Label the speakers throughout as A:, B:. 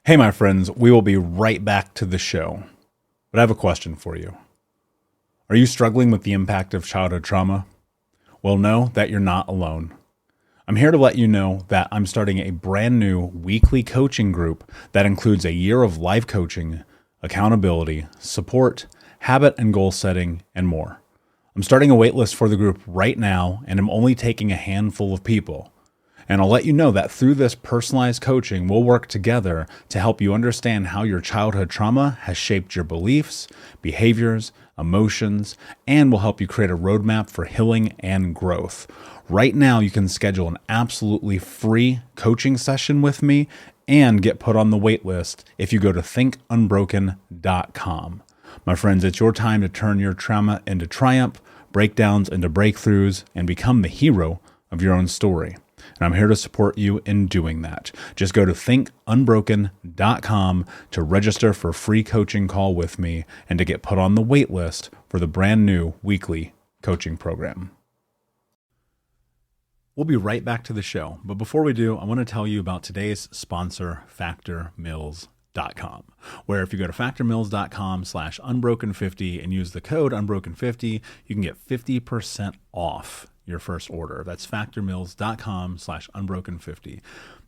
A: Hey, my friends, we will be right back to the show. But I have a question for you. Are you struggling with the impact of childhood trauma? Well, know that you're not alone. I'm here to let you know that I'm starting a brand new weekly coaching group that includes a year of life coaching, accountability, support, habit and goal setting, and more. I'm starting a waitlist for the group right now, and I'm only taking a handful of people. And I'll let you know that through this personalized coaching, we'll work together to help you understand how your childhood trauma has shaped your beliefs, behaviors, emotions, and will help you create a roadmap for healing and growth. Right now, you can schedule an absolutely free coaching session with me and get put on the wait list if you go to thinkunbroken.com. My friends, it's your time to turn your trauma into triumph, breakdowns into breakthroughs, and become the hero of your own story. And I'm here to support you in doing that. Just go to thinkunbroken.com to register for a free coaching call with me and to get put on the wait list for the brand new weekly coaching program. We'll be right back to the show. But before we do, I want to tell you about today's sponsor, factormeals.com, where if you go to factormeals.com/unbroken50 and use the code unbroken50, you can get 50% off your first order. That's factormeals.com/unbroken50.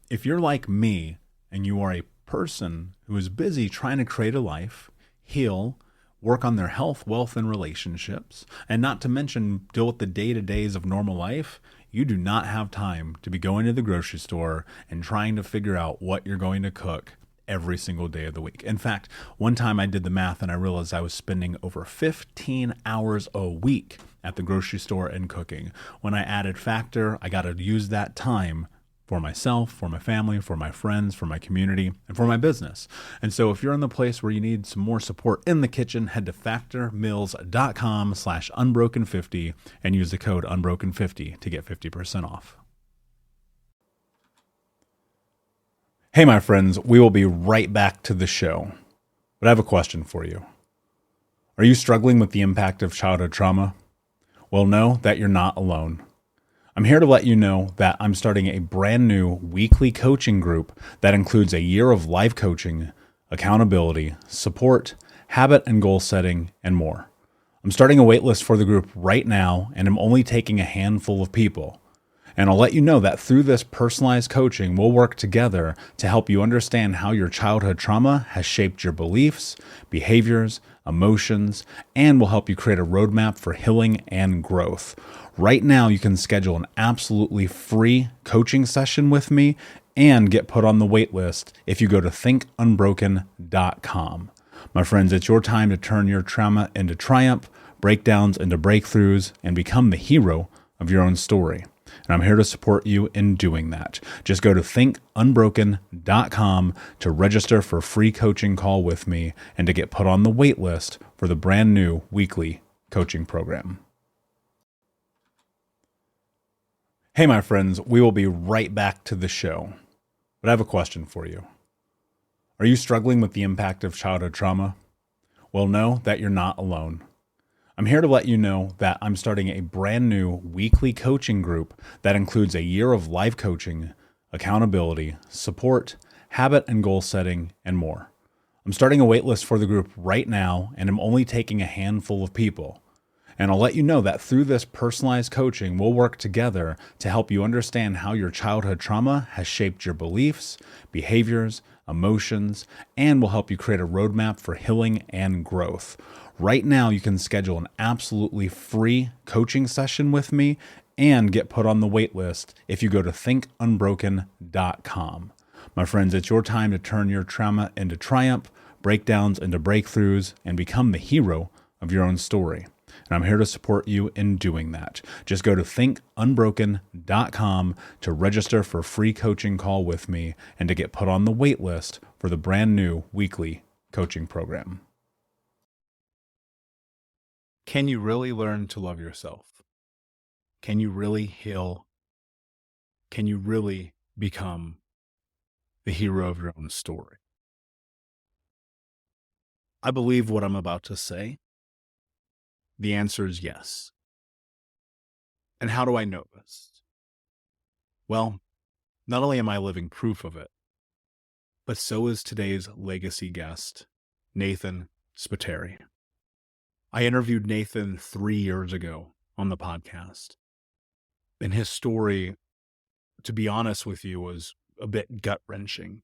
A: If you're like me and you are a person who is busy trying to create a life, heal, work on their health, wealth, and relationships, and not to mention deal with the day-to-days of normal life, you do not have time to be going to the grocery store and trying to figure out what you're going to cook every single day of the week. In fact, one time I did the math and I realized I was spending over 15 hours a week at the grocery store and cooking. When I added Factor, I got to use that time for myself, for my family, for my friends, for my community, and for my business. And so if you're in the place where you need some more support in the kitchen, head to factormeals.com/unbroken50 and use the code unbroken50 to get 50% off. Hey, my friends, we will be right back to the show. But I have a question for you. Are you struggling with the impact of childhood trauma? Well, know that you're not alone. I'm here to let you know that I'm starting a brand new weekly coaching group that includes a year of life coaching, accountability, support, habit and goal setting, and more. I'm starting a waitlist for the group right now, and I'm only taking a handful of people. And I'll let you know that through this personalized coaching, we'll work together to help you understand how your childhood trauma has shaped your beliefs, behaviors, emotions, and will help you create a roadmap for healing and growth. Right now, you can schedule an absolutely free coaching session with me and get put on the wait list if you go to thinkunbroken.com. My friends, it's your time to turn your trauma into triumph, breakdowns into breakthroughs, and become the hero of your own story. And I'm here to support you in doing that. Just go to thinkunbroken.com to register for a free coaching call with me and to get put on the wait list for the brand new weekly coaching program. Hey, my friends, we will be right back to the show. But I have a question for you. Are you struggling with the impact of childhood trauma? Well, know that you're not alone. I'm here to let you know that I'm starting a brand new weekly coaching group that includes a year of life coaching, accountability, support, habit and goal setting, and more. I'm starting a waitlist for the group right now, and I'm only taking a handful of people. And I'll let you know that through this personalized coaching, we'll work together to help you understand how your childhood trauma has shaped your beliefs, behaviors, emotions, and will help you create a roadmap for healing and growth. Right now, you can schedule an absolutely free coaching session with me and get put on the wait list if you go to thinkunbroken.com. My friends, it's your time to turn your trauma into triumph, breakdowns into breakthroughs, and become the hero of your own story. And I'm here to support you in doing that. Just go to thinkunbroken.com to register for a free coaching call with me and to get put on the wait list for the brand new weekly coaching program. Can you really learn to love yourself? Can you really heal? Can you really become the hero of your own story? I believe what I'm about to say. The answer is yes. And how do I know this? Well, not only am I living proof of it, but so is today's legacy guest, Nathan Spiteri. I interviewed Nathan 3 years ago on the podcast, and his story, to be honest with you, was a bit gut-wrenching.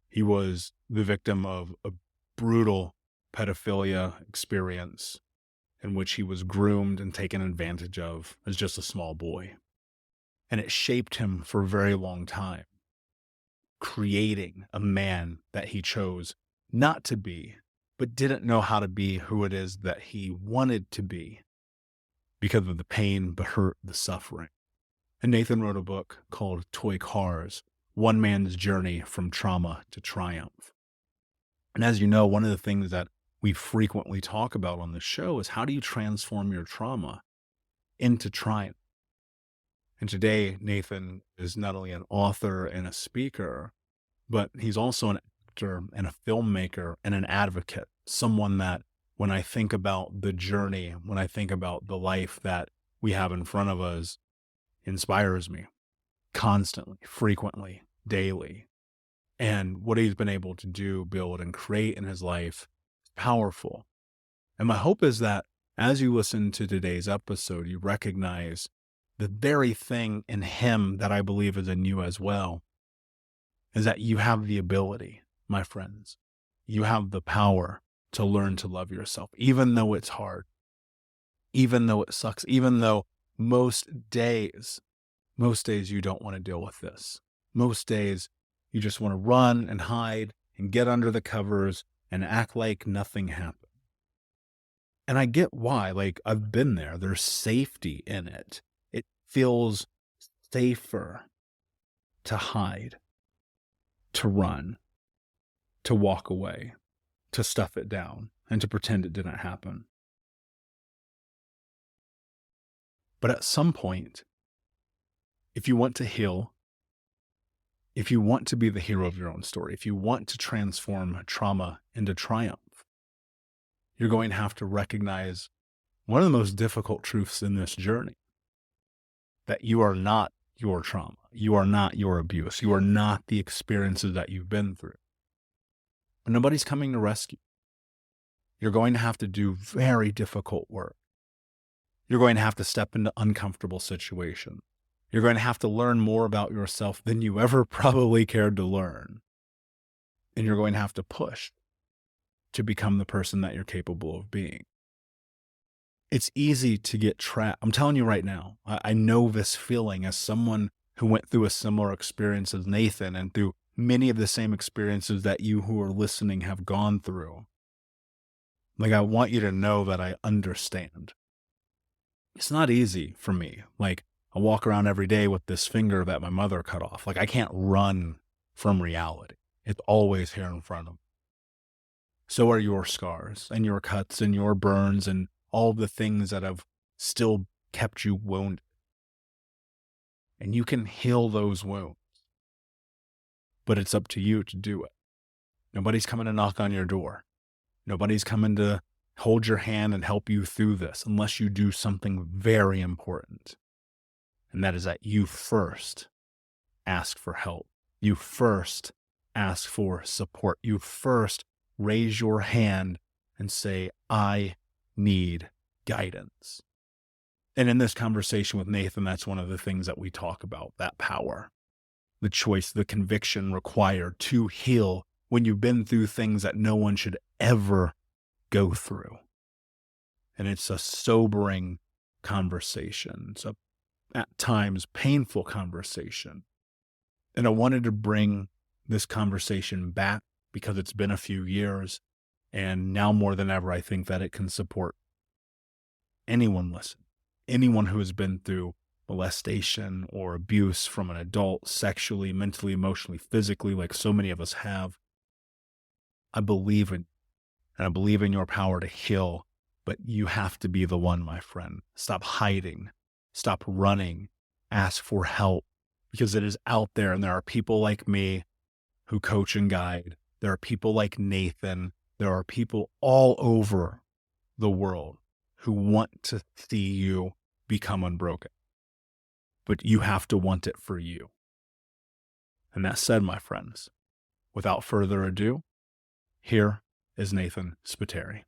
A: He was the victim of a brutal pedophilia experience in which he was groomed and taken advantage of as just a small boy. And it shaped him for a very long time, creating a man that he chose not to be, but didn't know how to be who it is that he wanted to be because of the pain, the hurt, the suffering. And Nathan wrote a book called Burke-harris, One Man's Journey from Trauma to Triumph. And as you know, one of the things that we frequently talk about on the show is how do you transform your trauma into triumph? And today, Nathan is not only an author and a speaker, but he's also an actor and a filmmaker and an advocate, someone that when I think about the journey, when I think about the life that we have in front of us, inspires me constantly, frequently, daily. And what he's been able to do, build, and create in his life is powerful. And my hope is that as you listen to today's episode, you recognize the very thing in him that I believe is in you as well, is that you have the ability, my friends. You have the power to learn to love yourself, even though it's hard, even though it sucks, even though most days you don't want to deal with this. Most days you just want to run and hide and get under the covers and act like nothing happened. And I get why, like I've been there. There's safety in it. It feels safer to hide, to run, to walk away, to stuff it down, and to pretend it didn't happen. But at some point, if you want to heal, if you want to be the hero of your own story, if you want to transform trauma into triumph, you're going to have to recognize one of the most difficult truths in this journey, that you are not your trauma. You are not your abuse. You are not the experiences that you've been through. And nobody's coming to rescue. You're going to have to do very difficult work. You're going to have to step into uncomfortable situations. You're going to have to learn more about yourself than you ever probably cared to learn. And you're going to have to push to become the person that you're capable of being. It's easy to get trapped. I'm telling you right now, I know this feeling as someone who went through a similar experience as Nathan and through many of the same experiences that you who are listening have gone through. Like, I want you to know that I understand. It's not easy for me. Like, I walk around every day with this finger that my mother cut off. Like, I can't run from reality. It's always here in front of me. So are your scars and your cuts and your burns and all the things that have still kept you wounded. And you can heal those wounds. But it's up to you to do it. Nobody's coming to knock on your door. Nobody's coming to hold your hand and help you through this unless you do something very important. And that is that you first ask for help. You first ask for support. You first raise your hand and say, I need guidance. And in this conversation with Nathan, that's one of the things that we talk about, that power, the choice, the conviction required to heal when you've been through things that no one should ever go through. And it's a sobering conversation. It's a, at times, painful conversation. And I wanted to bring this conversation back because it's been a few years. And now more than ever, I think that it can support anyone listening, anyone who has been through molestation or abuse from an adult, sexually, mentally, emotionally, physically, like so many of us have. I believe in, and I believe in your power to heal, but you have to be the one, my friend. Stop hiding. Stop running. Ask for help because it is out there, and there are people like me who coach and guide. There are people like Nathan. There are people all over the world who want to see you become unbroken. But you have to want it for you. And that said, my friends, without further ado, here is Nathan Spiteri.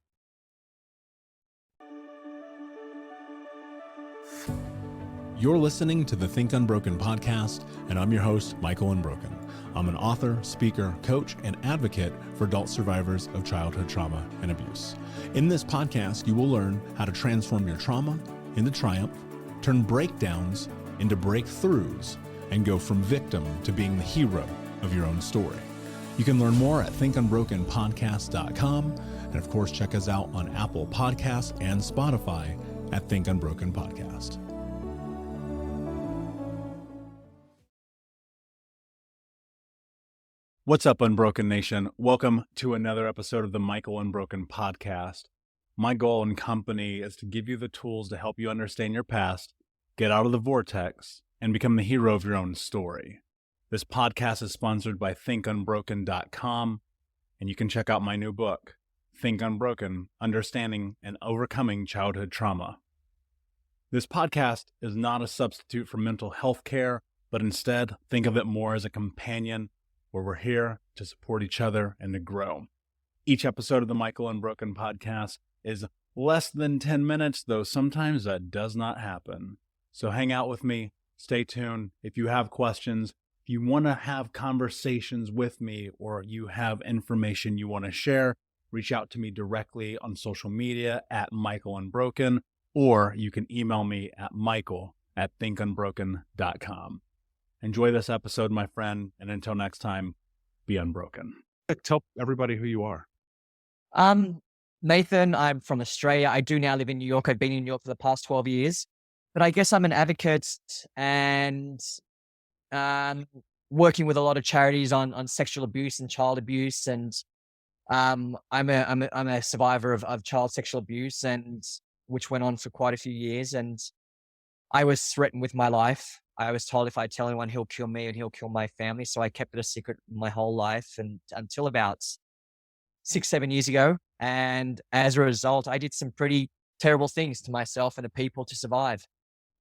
A: You're listening to the Think Unbroken podcast, and I'm your host, Michael Unbroken. I'm an author, speaker, coach, and advocate for adult survivors of childhood trauma and abuse. In this podcast, you will learn how to transform your trauma into triumph, turn breakdowns into breakthroughs, and go from victim to being the hero of your own story. You can learn more at thinkunbrokenpodcast.com, and of course, check us out on Apple Podcasts and Spotify at Think Unbroken Podcast. What's up, Unbroken Nation? Welcome to another episode of the Michael Unbroken Podcast. My goal and company is to give you the tools to help you understand your past, get out of the vortex, and become the hero of your own story. This podcast is sponsored by thinkunbroken.com, and you can check out my new book, Think Unbroken: Understanding and Overcoming Childhood Trauma. This podcast is not a substitute for mental health care, but instead think of it more as a companion where we're here to support each other and to grow. Each episode of the Michael Unbroken podcast is less than 10 minutes, though sometimes that does not happen. So hang out with me, stay tuned. If you have questions, if you want to have conversations with me, or you have information you want to share, reach out to me directly on social media at Michael Unbroken, or you can email me at michael@thinkunbroken.com. Enjoy this episode, my friend, and until next time, be unbroken. Tell everybody who you are.
B: Nathan, I'm from Australia. I do now live in New York. I've been in New York for the past 12 years, but I guess I'm an advocate and working with a lot of charities on sexual abuse and child abuse. And I'm a survivor of child sexual abuse, and which went on for quite a few years. And I was threatened with my life. I was told if I tell anyone, he'll kill me and he'll kill my family. So I kept it a secret my whole life, and until about 6-7 years ago. And as a result, I did some pretty terrible things to myself and to people to survive.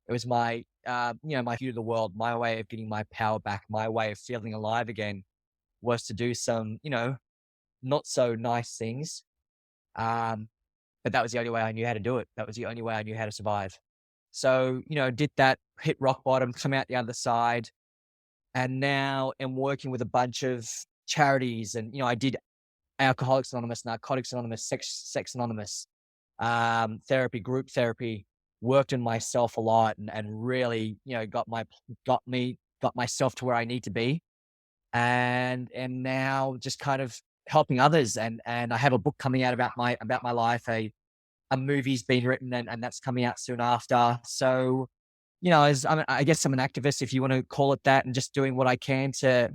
B: It was my view of the world, my way of getting my power back, my way of feeling alive again, was to do some, not so nice things. But that was the only way I knew how to do it. That was the only way I knew how to survive. So, did that, hit rock bottom, come out the other side, and now am working with a bunch of charities. And, I did Alcoholics Anonymous, Narcotics Anonymous, Sex Anonymous, therapy, group therapy, worked on myself a lot and really, got myself to where I need to be. And now just kind of helping others. And I have a book coming out about my life, a movie's been written and that's coming out soon after. So, I guess I'm an activist, if you want to call it that, and just doing what I can to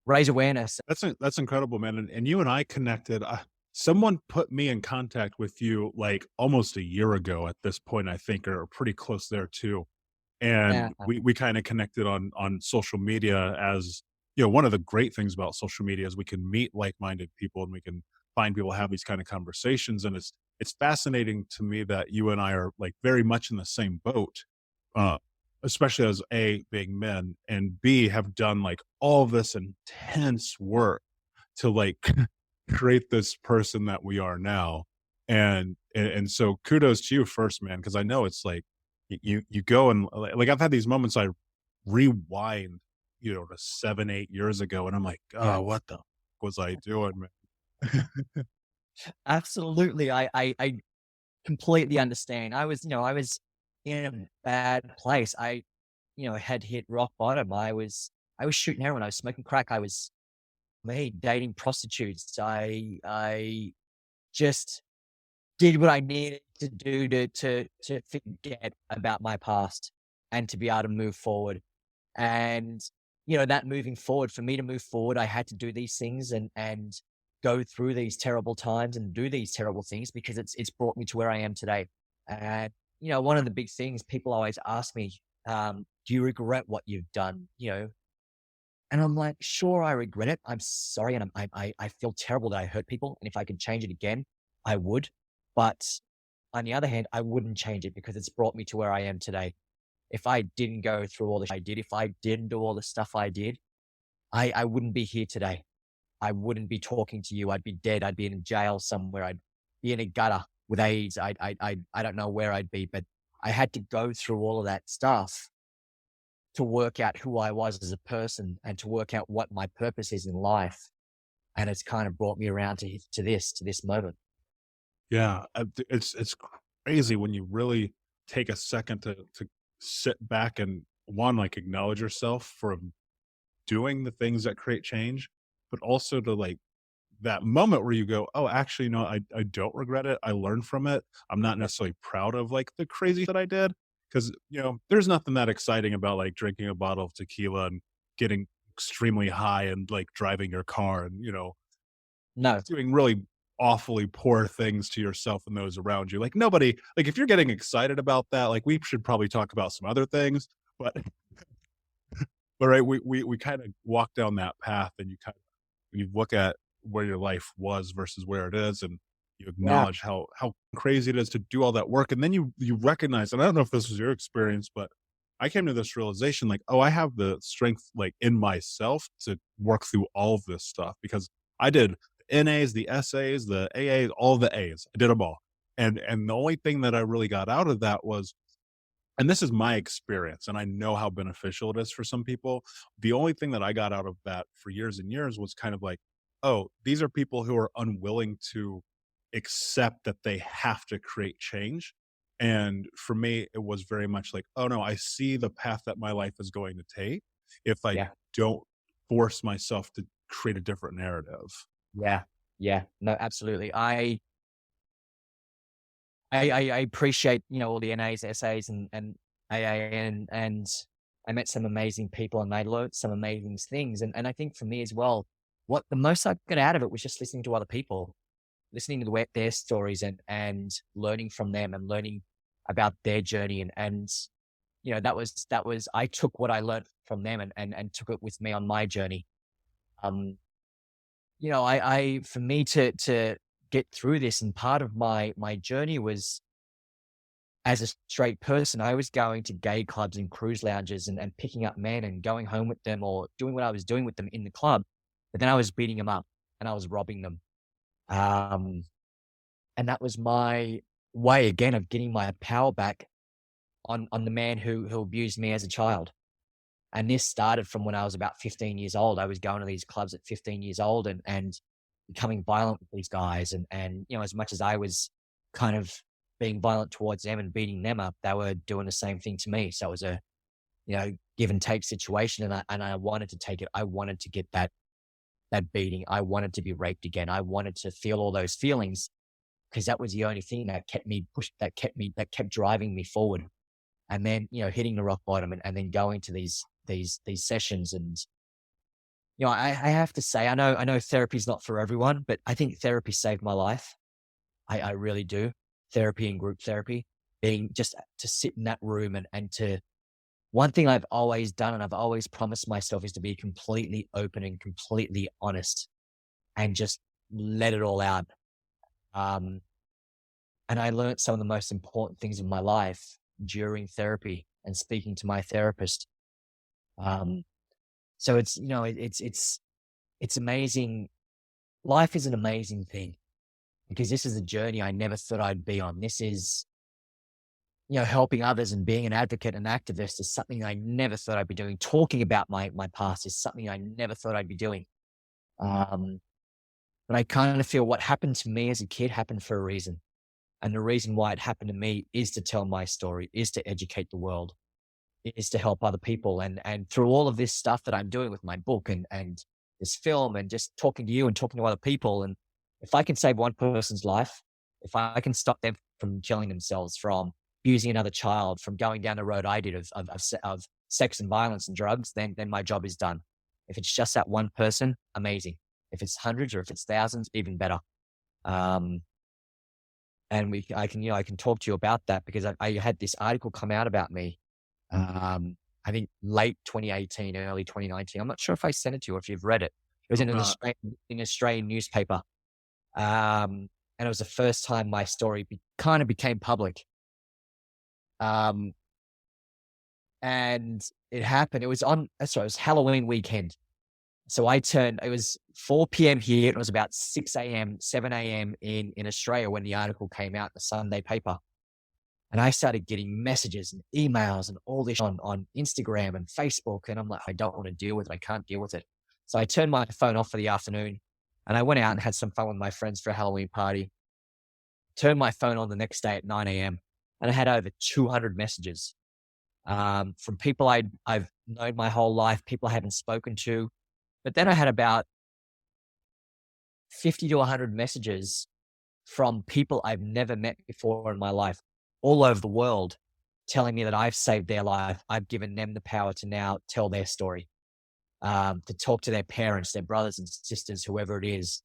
B: raise awareness.
A: That's incredible, man. And you and I connected. Someone put me in contact with you like almost a year ago at this point, I think, or pretty close there too. And we kind of connected on social media. As one of the great things about social media is we can meet like-minded people and we can find people have these kind of conversations. And it's fascinating to me that you and I are like very much in the same boat, especially as A, being men, and B, have done like all this intense work to like create this person that we are now. And so kudos to you first, man, because I know it's like you go and like I've had these moments I rewind, to 7-8 years ago, and I'm like, oh, what the was I doing, man?
B: Absolutely. I completely understand. I was in a bad place. I had hit rock bottom. I was shooting heroin. I was smoking crack. I was dating prostitutes. I just did what I needed to do to forget about my past and to be able to move forward. And, that moving forward, for me to move forward, I had to do these things and go through these terrible times and do these terrible things, because it's brought me to where I am today. And, one of the big things people always ask me, do you regret what you've done? And I'm like, sure, I regret it. I'm sorry. And I feel terrible that I hurt people. And if I could change it again, I would. But on the other hand, I wouldn't change it because it's brought me to where I am today. If I didn't go through all the shit I did, if I didn't do all the stuff I did, I wouldn't be here today. I wouldn't be talking to you. I'd be dead. I'd be in jail somewhere. I'd be in a gutter with AIDS. I don't know where I'd be, but I had to go through all of that stuff to work out who I was as a person and to work out what my purpose is in life. And it's kind of brought me around to this moment.
A: Yeah, it's crazy when you really take a second to sit back and one, like acknowledge yourself for doing the things that create change, but also to like that moment where you go, oh, actually, no, I don't regret it. I learned from it. I'm not necessarily proud of like the crazy that I did. Cause there's nothing that exciting about like drinking a bottle of tequila and getting extremely high and like driving your car and,
B: No,
A: doing really awfully poor things to yourself and those around you. Like nobody, like if you're getting excited about that, like we should probably talk about some other things, but right, we kind of walk down that path and you look at where your life was versus where it is, and you
B: yeah,
A: acknowledge how crazy it is to do all that work, and then you recognize, and I don't know if this was your experience, but I came to this realization, like, oh, I have the strength like in myself to work through all of this stuff because I did the NAs, the SAs, the AAs, all the A's. I did them all, and the only thing that I really got out of that was, and this is my experience, and I know how beneficial it is for some people. The only thing that I got out of that for years and years was kind of like, oh, these are people who are unwilling to accept that they have to create change. And for me, it was very much like, oh no, I see the path that my life is going to take if I
B: yeah,
A: don't force myself to create a different narrative.
B: yeah, yeah. No, absolutely. I appreciate, all the NAs, SAs and AA and I met some amazing people and I learned some amazing things. And I think for me as well, what the most I got out of it was just listening to other people, listening to their stories and learning from them and learning about their journey. That was, I took what I learned from them and took it with me on my journey. Um, for me to get through this, and part of my journey was, as a straight person, I was going to gay clubs and cruise lounges and picking up men and going home with them or doing what I was doing with them in the club. But then I was beating them up and I was robbing them. Um, and that was my way again of getting my power back on the man who abused me as a child. And this started from when I was about 15 years old. I was going to these clubs at 15 years old and becoming violent with these guys. And as much as I was kind of being violent towards them and beating them up, they were doing the same thing to me. So it was a, give and take situation. And I wanted to take it. I wanted to get that beating. I wanted to be raped again. I wanted to feel all those feelings because that was the only thing that kept me pushed, that kept driving me forward. And then, hitting the rock bottom and then going to these sessions. And, I have to say, I know therapy is not for everyone, but I think therapy saved my life. I really do. Therapy and group therapy, being just to sit in that room and to, one thing I've always done and I've always promised myself is to be completely open and completely honest and just let it all out. Um, and I learned some of the most important things in my life during therapy and speaking to my therapist. Um, so it's, it's amazing. Life is an amazing thing because this is a journey I never thought I'd be on. This is, helping others and being an advocate and activist is something I never thought I'd be doing. Talking about my past is something I never thought I'd be doing. Um, but I kind of feel what happened to me as a kid happened for a reason. And the reason why it happened to me is to tell my story, is to educate the world, is to help other people. And through all of this stuff that I'm doing with my book and this film and just talking to you and talking to other people. And if I can save one person's life, if I can stop them from killing themselves, from abusing another child, from going down the road I did of sex and violence and drugs, then my job is done. If it's just that one person, amazing. If it's hundreds or if it's thousands, even better. Um, and I can talk to you about that because I had this article come out about me. I think late 2018, early 2019. I'm not sure if I sent it to you or if you've read it. It was in an
A: Not
B: Australian newspaper. And it was the first time my story kind of became public. Um, and it happened. It was Halloween weekend. So it was 4 p.m. here. It was about 6 a.m., 7 a.m. in Australia when the article came out, the Sunday paper. And I started getting messages and emails and all this on Instagram and Facebook. And I'm like, I don't want to deal with it. I can't deal with it. So I turned my phone off for the afternoon and I went out and had some fun with my friends for a Halloween party. Turned my phone on the next day at 9 a.m. and I had over 200 messages from people I've known my whole life, people I haven't spoken to. But then I had about 50 to 100 messages from people I've never met before in my life, all over the world, telling me that I've saved their life. I've given them the power to now tell their story, to talk to their parents, their brothers and sisters, whoever it is,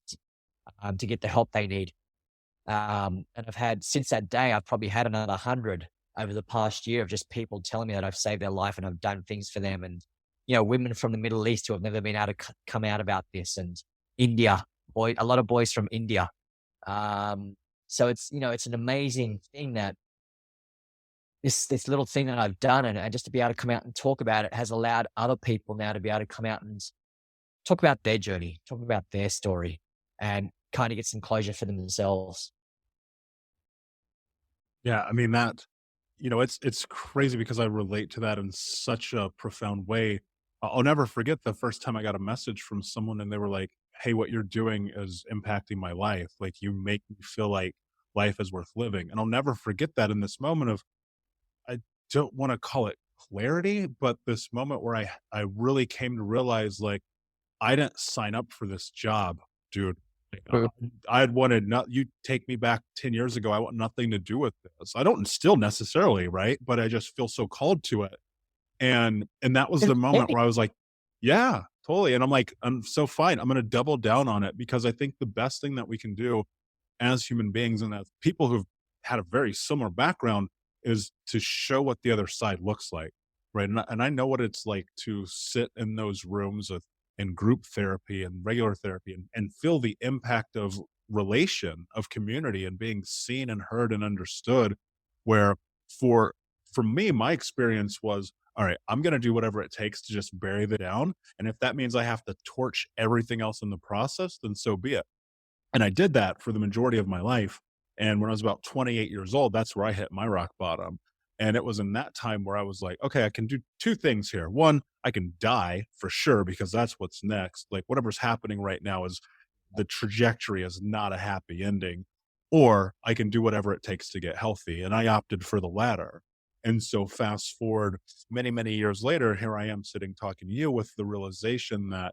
B: to get the help they need. And I've had, since that day, I've probably had another 100 over the past year of just people telling me that I've saved their life and I've done things for them. And, women from the Middle East who have never been able to come out about this, and India, a lot of boys from India. So it's an amazing thing that this little thing that I've done, and just to be able to come out and talk about it has allowed other people now to be able to come out and talk about their journey, talk about their story, and kind of get some closure for themselves.
C: Yeah, I mean it's crazy because I relate to that in such a profound way. I'll never forget the first time I got a message from someone and they were like, "Hey, what you're doing is impacting my life. Like you make me feel like life is worth living." And I'll never forget that in this moment of I don't want to call it clarity, but this moment where I really came to realize like I didn't sign up for this job, dude. Like,
B: True.
C: I had wanted not you take me back 10 years ago, I want nothing to do with this. I don't still necessarily, right? But I just feel so called to it. And that was the moment where I was like, yeah, totally. And I'm like, I'm so fine. I'm gonna double down on it because I think the best thing that we can do as human beings and as people who've had a very similar background is to show what the other side looks like, right? And I know what it's like to sit in those rooms of in group therapy and regular therapy and feel the impact of relation, of community, and being seen and heard and understood. Where for for me, my experience was, all right, I'm going to do whatever it takes to just bury the down. And if that means I have to torch everything else in the process, then so be it. And I did that for the majority of my life. And when I was about 28 years old, that's where I hit my rock bottom. And it was in that time where I was like, okay, I can do two things here. One, I can die for sure because that's what's next. Like whatever's happening right now is the trajectory is not a happy ending. Or I can do whatever it takes to get healthy. And I opted for the latter. And so fast forward many, many years later, here I am sitting talking to you with the realization that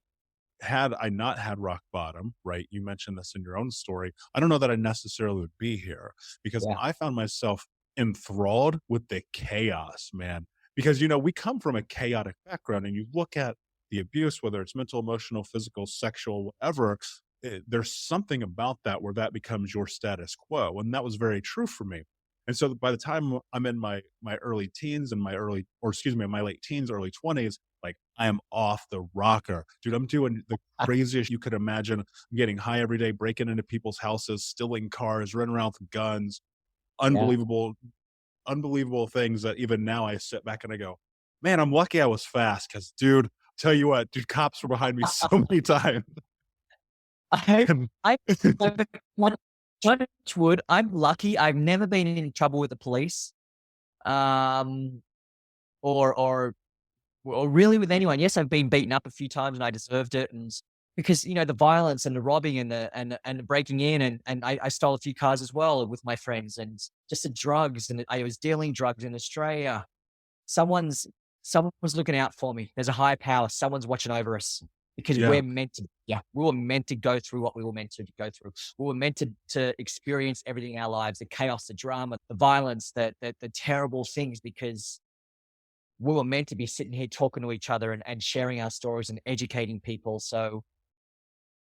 C: had I not had rock bottom, right? You mentioned this in your own story. I don't know that I necessarily would be here because
B: Yeah.
C: I found myself enthralled with the chaos, man. Because, we come from a chaotic background and you look at the abuse, whether it's mental, emotional, physical, sexual, whatever, there's something about that where that becomes your status quo. And that was very true for me. And so by the time I'm in my early teens and my late teens, early 20s, like I am off the rocker. Dude, I'm doing the craziest you could imagine. I'm getting high every day, breaking into people's houses, stealing cars, running around with guns,
B: Yeah.
C: unbelievable, unbelievable things that even now I sit back and I go, man, I'm lucky I was fast because, dude, tell you what, dude, cops were behind me so many times.
B: I,
C: And
B: I, one, touch wood, I'm lucky. I've never been in trouble with the police, um, or really with anyone. Yes, I've been beaten up a few times and I deserved it. And because, the violence and the robbing and the breaking in, and I stole a few cars as well with my friends, and just the drugs, and I was dealing drugs in Australia. Someone's someone's looking out for me. There's a higher power. Someone's watching over us because
C: yeah,
B: we were meant to go through what we were meant to go through. We were meant to experience everything in our lives, the chaos, the drama, the violence, the terrible things, because we were meant to be sitting here talking to each other and sharing our stories and educating people. So,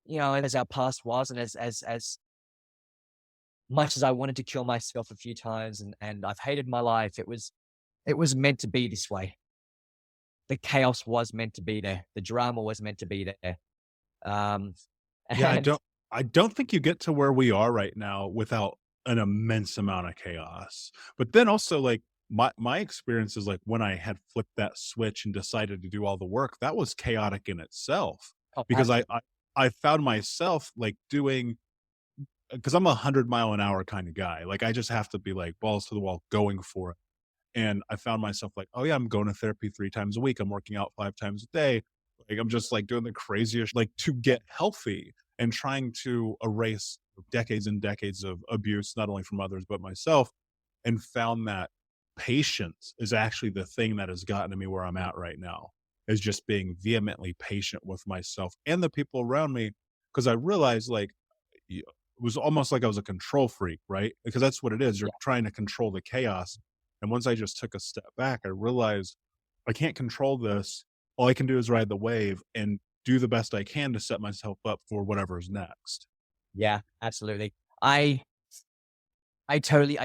B: as our past was, and as much as I wanted to kill myself a few times and I've hated my life, it was meant to be this way. The chaos was meant to be there. The drama was meant to be there. Um,
C: yeah, I
B: and
C: don't I don't think you get to where we are right now without an immense amount of chaos. But then also like my experience is like when I had flipped that switch and decided to do all the work, that was chaotic in itself.
B: Oh,
C: because I found myself like doing, because I'm 100-mile-an-hour kind of guy. Like I just have to be like balls to the wall going for it. And I found myself like, oh yeah, I'm going to therapy 3 times a week. I'm working out 5 times a day. Like I'm just like doing the craziest, like to get healthy and trying to erase decades and decades of abuse, not only from others, but myself. And found that patience is actually the thing that has gotten to me where I'm at right now, is just being vehemently patient with myself and the people around me. Cause I realized like, it was almost like I was a control freak, right? Because that's what it is. You're
B: yeah,
C: trying to control the chaos. And once I just took a step back, I realized I can't control this. All I can do is ride the wave and do the best I can to set myself up for whatever's next.
B: yeah, absolutely. I totally,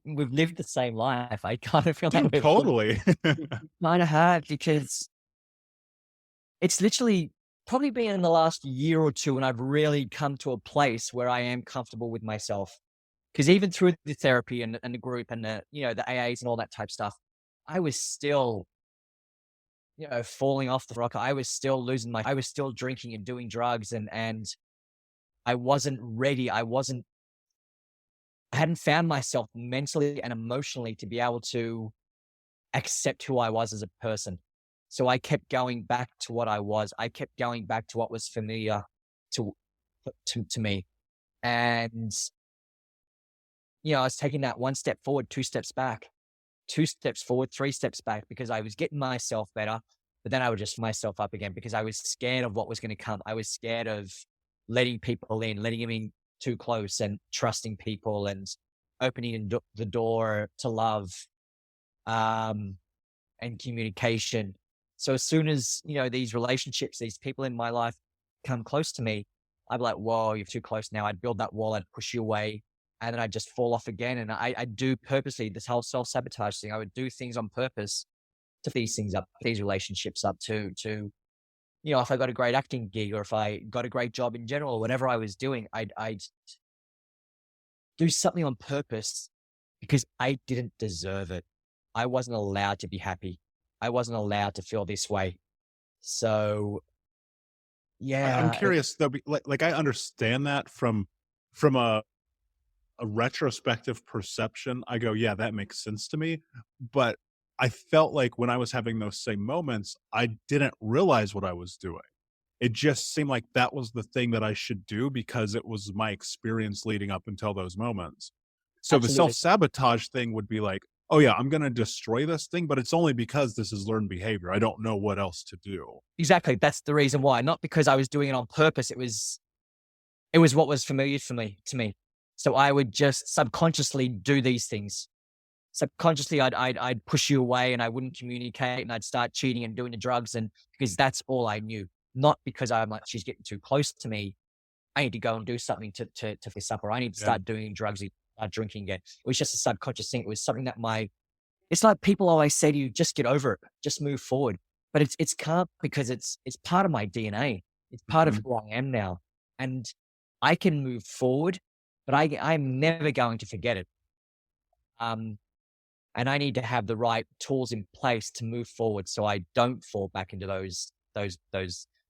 B: we've lived the same life. I kind of feel like
C: Dude, totally.
B: kind of hard because it's literally probably been in the last year or two, and I've really come to a place where I am comfortable with myself. Because even through the therapy and the group and the, the AAs and all that type stuff, I was still, falling off the rocker. I was still I was still drinking and doing drugs and I wasn't ready. I hadn't found myself mentally and emotionally to be able to accept who I was as a person. So I kept going back to what I was. I kept going back to what was familiar to to me. And I was taking that one step forward, two steps back, two steps forward, three steps back, because I was getting myself better, but then I would just myself up again because I was scared of what was going to come. I was scared of letting people in, letting them in too close and trusting people and opening the door to love, and communication. So as soon as, these relationships, these people in my life come close to me, I'd be like, whoa, you're too close now. I'd build that wall, I'd push you away, and then I'd just fall off again. And I do purposely this whole self-sabotage thing. I would do things on purpose to these things up, these relationships up to, if I got a great acting gig or if I got a great job in general, or whatever I was doing, I'd do something on purpose because I didn't deserve it. I wasn't allowed to be happy. I wasn't allowed to feel this way. So
C: I'm
B: yeah,
C: curious though, like I understand that from a retrospective perception. I go, yeah, that makes sense to me. But I felt like when I was having those same moments, I didn't realize what I was doing. It just seemed like that was the thing that I should do because it was my experience leading up until those moments. So the
B: absolutely.
C: self-sabotage thing would be like, oh yeah, I'm going to destroy this thing, but it's only because this is learned behavior. I don't know what else to do.
B: Exactly. That's the reason why. Not because I was doing it on purpose. It was what was familiar to me. So I would just subconsciously do these things. Subconsciously, I'd push you away and I wouldn't communicate and I'd start cheating and doing the drugs, and because that's all I knew. Not because I'm like, she's getting too close to me, I need to go and do something to this up, or I need to
C: Yeah.
B: start doing drugs, start drinking again. It was just a subconscious thing. It was something that it's like people always say to you, just get over it, just move forward. But it's can't, because it's part of my DNA. It's part of
C: Mhm.
B: who I am now. And I can move forward, but I'm never going to forget it. And I need to have the right tools in place to move forward so I don't fall back into those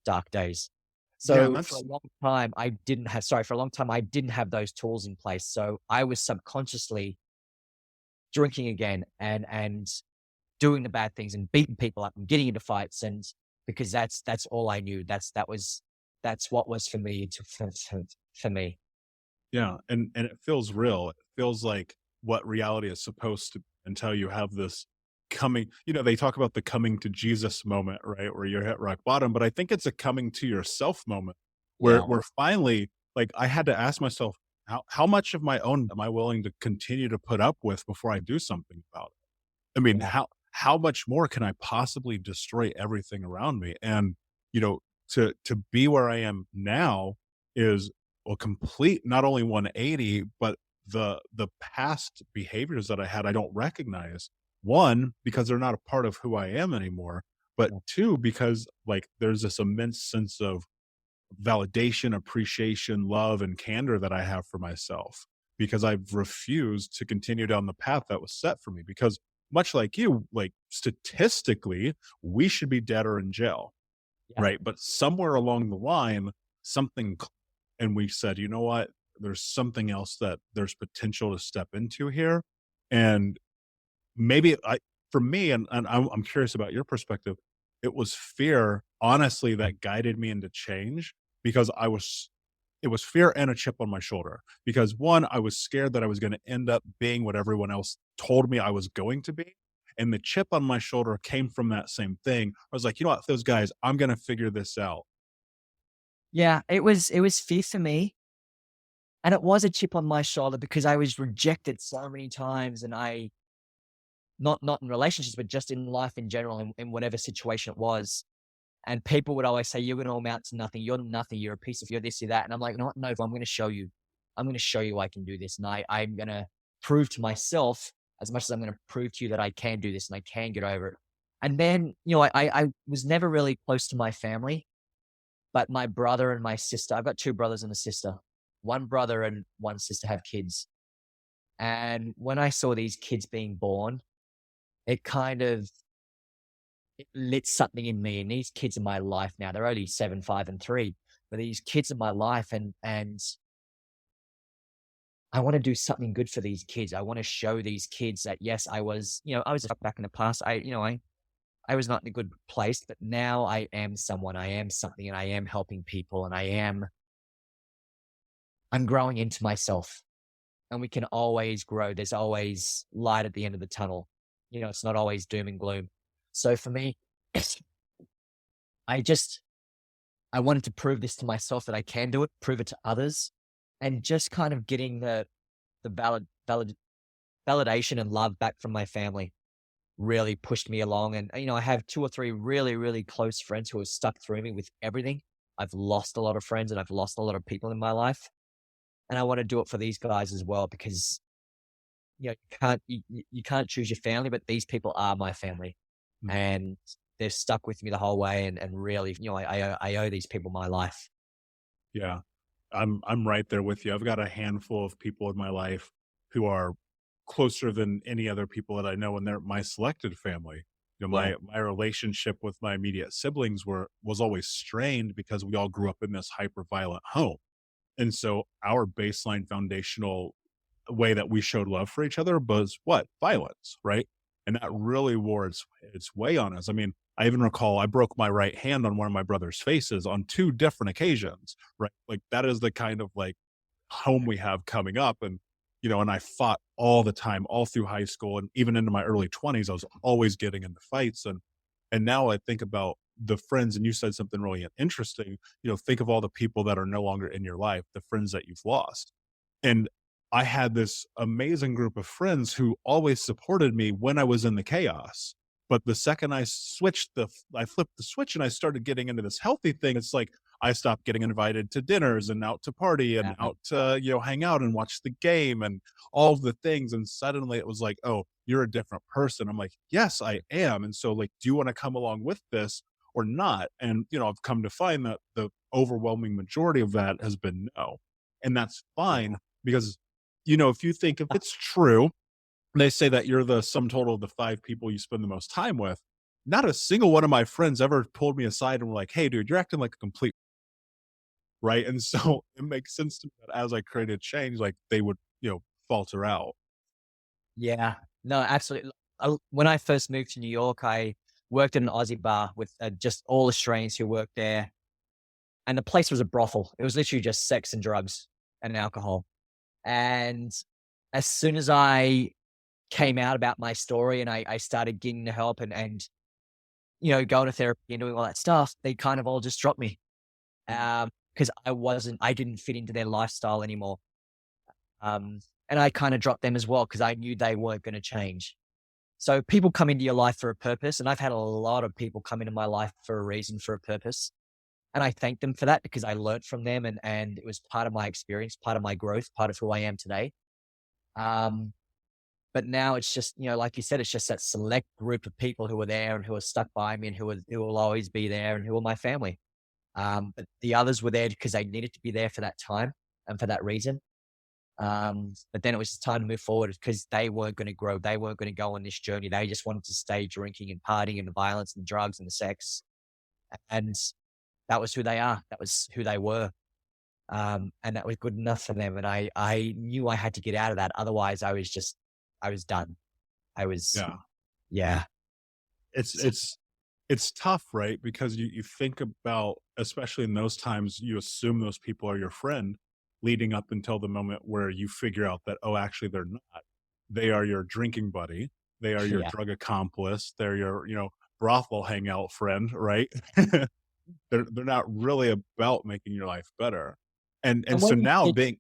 B: dark days.
C: Yeah. And
B: So for a
C: that's,
B: long time, for a long time, I didn't have those tools in place. So I was subconsciously drinking again and doing the bad things and beating people up and getting into fights. And because that's all I knew. That's what was for me for me.
C: yeah. And it feels real. It feels like what reality is supposed to be until you have this coming, they talk about the coming to Jesus moment, right? Where you're at rock bottom, but I think it's a coming to yourself moment
B: Yeah.
C: where finally, like I had to ask myself, how much of my own am I willing to continue to put up with before I do something about it? I mean,
B: Yeah.
C: how much more can I possibly destroy everything around me? And, you know, to be where I am now is a complete, not only 180, but the past behaviors that I had, I don't recognize. One, because they're not a part of who I am anymore, but
B: Yeah.
C: two, because like there's this immense sense of validation, appreciation, love, and candor that I have for myself because I've refused to continue down the path that was set for me. Because much like you, like statistically, we should be dead or in jail.
B: Yeah.
C: right? But somewhere along the line, something, and we said, you know what? There's something else that there's potential to step into here. And maybe for me, and I'm curious about your perspective, it was fear, honestly, that guided me into change because it was fear and a chip on my shoulder. Because one, I was scared that I was going to end up being what everyone else told me I was going to be. And the chip on my shoulder came from that same thing. I was like, you know what, those guys, I'm going to figure this out.
B: Yeah, it was fear for me, and it was a chip on my shoulder because I was rejected so many times, and I not in relationships, but just in life in general, in whatever situation it was. And people would always say, "You're going to amount to nothing. You're nothing. You're a piece of you're this, you're that." And I'm like, no, no, I'm going to show you. I'm going to show you I can do this, and I'm going to prove to myself as much as I'm going to prove to you that I can do this and I can get over it. And then, I was never really close to my family, but my brother and my sister. I've got two brothers and a sister. One brother and one sister have kids, and when I saw these kids being born, it kind of it lit something in me. And these kids in my life now, they're only 7, 5, and 3, but these kids in my life, and I want to do something good for these kids. I want to show these kids that yes, I was a fuck back in the past. I was not in a good place, but now I am someone, I am something, and I am helping people, and I'm growing into myself. And we can always grow. There's always light at the end of the tunnel. It's not always doom and gloom. So for me, I just I wanted to prove this to myself that I can do it, prove it to others, and just kind of getting the validation and love back from my family really pushed me along. And I have 2 or 3 really, really close friends who have stuck through me with everything. I've lost a lot of friends and I've lost a lot of people in my life. And I want to do it for these guys as well because you can't choose your family, but these people are my family.
C: Mm.
B: And they've stuck with me the whole way. And really, I owe these people my life.
C: Yeah. I'm right there with you. I've got a handful of people in my life who are closer than any other people that I know, and they're my selected family.
B: Yeah.
C: My relationship with my immediate siblings was always strained because we all grew up in this hyper violent home. And so our baseline foundational way that we showed love for each other was what? Violence, right? And that really wore its way on us. I mean, I even recall I broke my right hand on one of my brother's faces on 2 different occasions, right? Like that is the kind of like home we have coming up. And, and I fought all the time, all through high school and even into my early 20s, I was always getting into fights. And now I think about the friends, and you said something really interesting, think of all the people that are no longer in your life, the friends that you've lost. And I had this amazing group of friends who always supported me when I was in the chaos. But the second I flipped the switch and I started getting into this healthy thing, it's like I stopped getting invited to dinners and out to party and
B: Yeah.
C: out to, hang out and watch the game and all of the things. And suddenly it was like, oh, you're a different person. I'm like, yes, I am. And so like, do you want to come along with this or not? And, I've come to find that the overwhelming majority of that has been no. And that's fine because, if you think if it's true, they say that you're the sum total of the 5 people you spend the most time with. Not a single one of my friends ever pulled me aside and were like, hey, dude, you're acting like a complete right. And so it makes sense to me that as I created change, like they would, falter out.
B: Yeah. No, absolutely. When I first moved to New York, I worked in an Aussie bar with just all Australians who worked there. And the place was a brothel. It was literally just sex and drugs and alcohol. And as soon as I came out about my story and I started getting the help and going to therapy and doing all that stuff, they kind of all just dropped me. Because I didn't fit into their lifestyle anymore. And I kind of dropped them as well because I knew they weren't going to change. So people come into your life for a purpose. And I've had a lot of people come into my life for a reason, for a purpose. And I thank them for that because I learned from them and it was part of my experience, part of my growth, part of who I am today. But now it's just, like you said, it's just that select group of people who are there and who are stuck by me and who will always be there and who are my family. But the others were there because they needed to be there for that time and for that reason. But then it was time to move forward because they weren't going to grow. They weren't going to go on this journey. They just wanted to stay drinking and partying and the violence and the drugs and the sex. And that was who they are. That was who they were. And that was good enough for them. And I knew I had to get out of that. Otherwise I was done.
C: Yeah.
B: Yeah.
C: It's tough, right? Because you think about, especially in those times, you assume those people are your friend leading up until the moment where you figure out that, oh, actually they're not. They are your drinking buddy. They are your
B: Yeah.
C: drug accomplice. They're your, brothel hangout friend, right? They're not really about making your life better. And
B: And
C: so
B: when
C: now
B: you-
C: being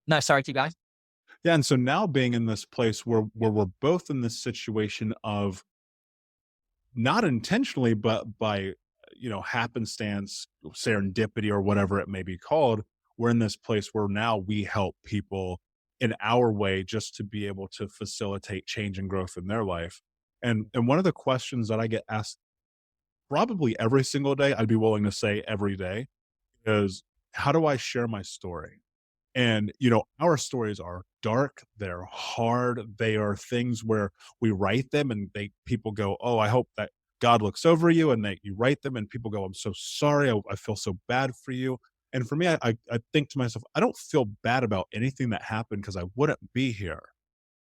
B: no, sorry, keep going.
C: yeah, and so now being in this place where we're both in this situation of not intentionally, but by, happenstance, serendipity, or whatever it may be called, we're in this place where now we help people in our way just to be able to facilitate change and growth in their life. And one of the questions that I get asked probably every single day, I'd be willing to say every day, is how do I share my story? And, our stories are dark, they're hard, they are things where we write them and people go, oh, I hope that God looks over you, and that you write them and people go, I'm so sorry, I feel so bad for you. And for me, I think to myself, I don't feel bad about anything that happened because I wouldn't be here.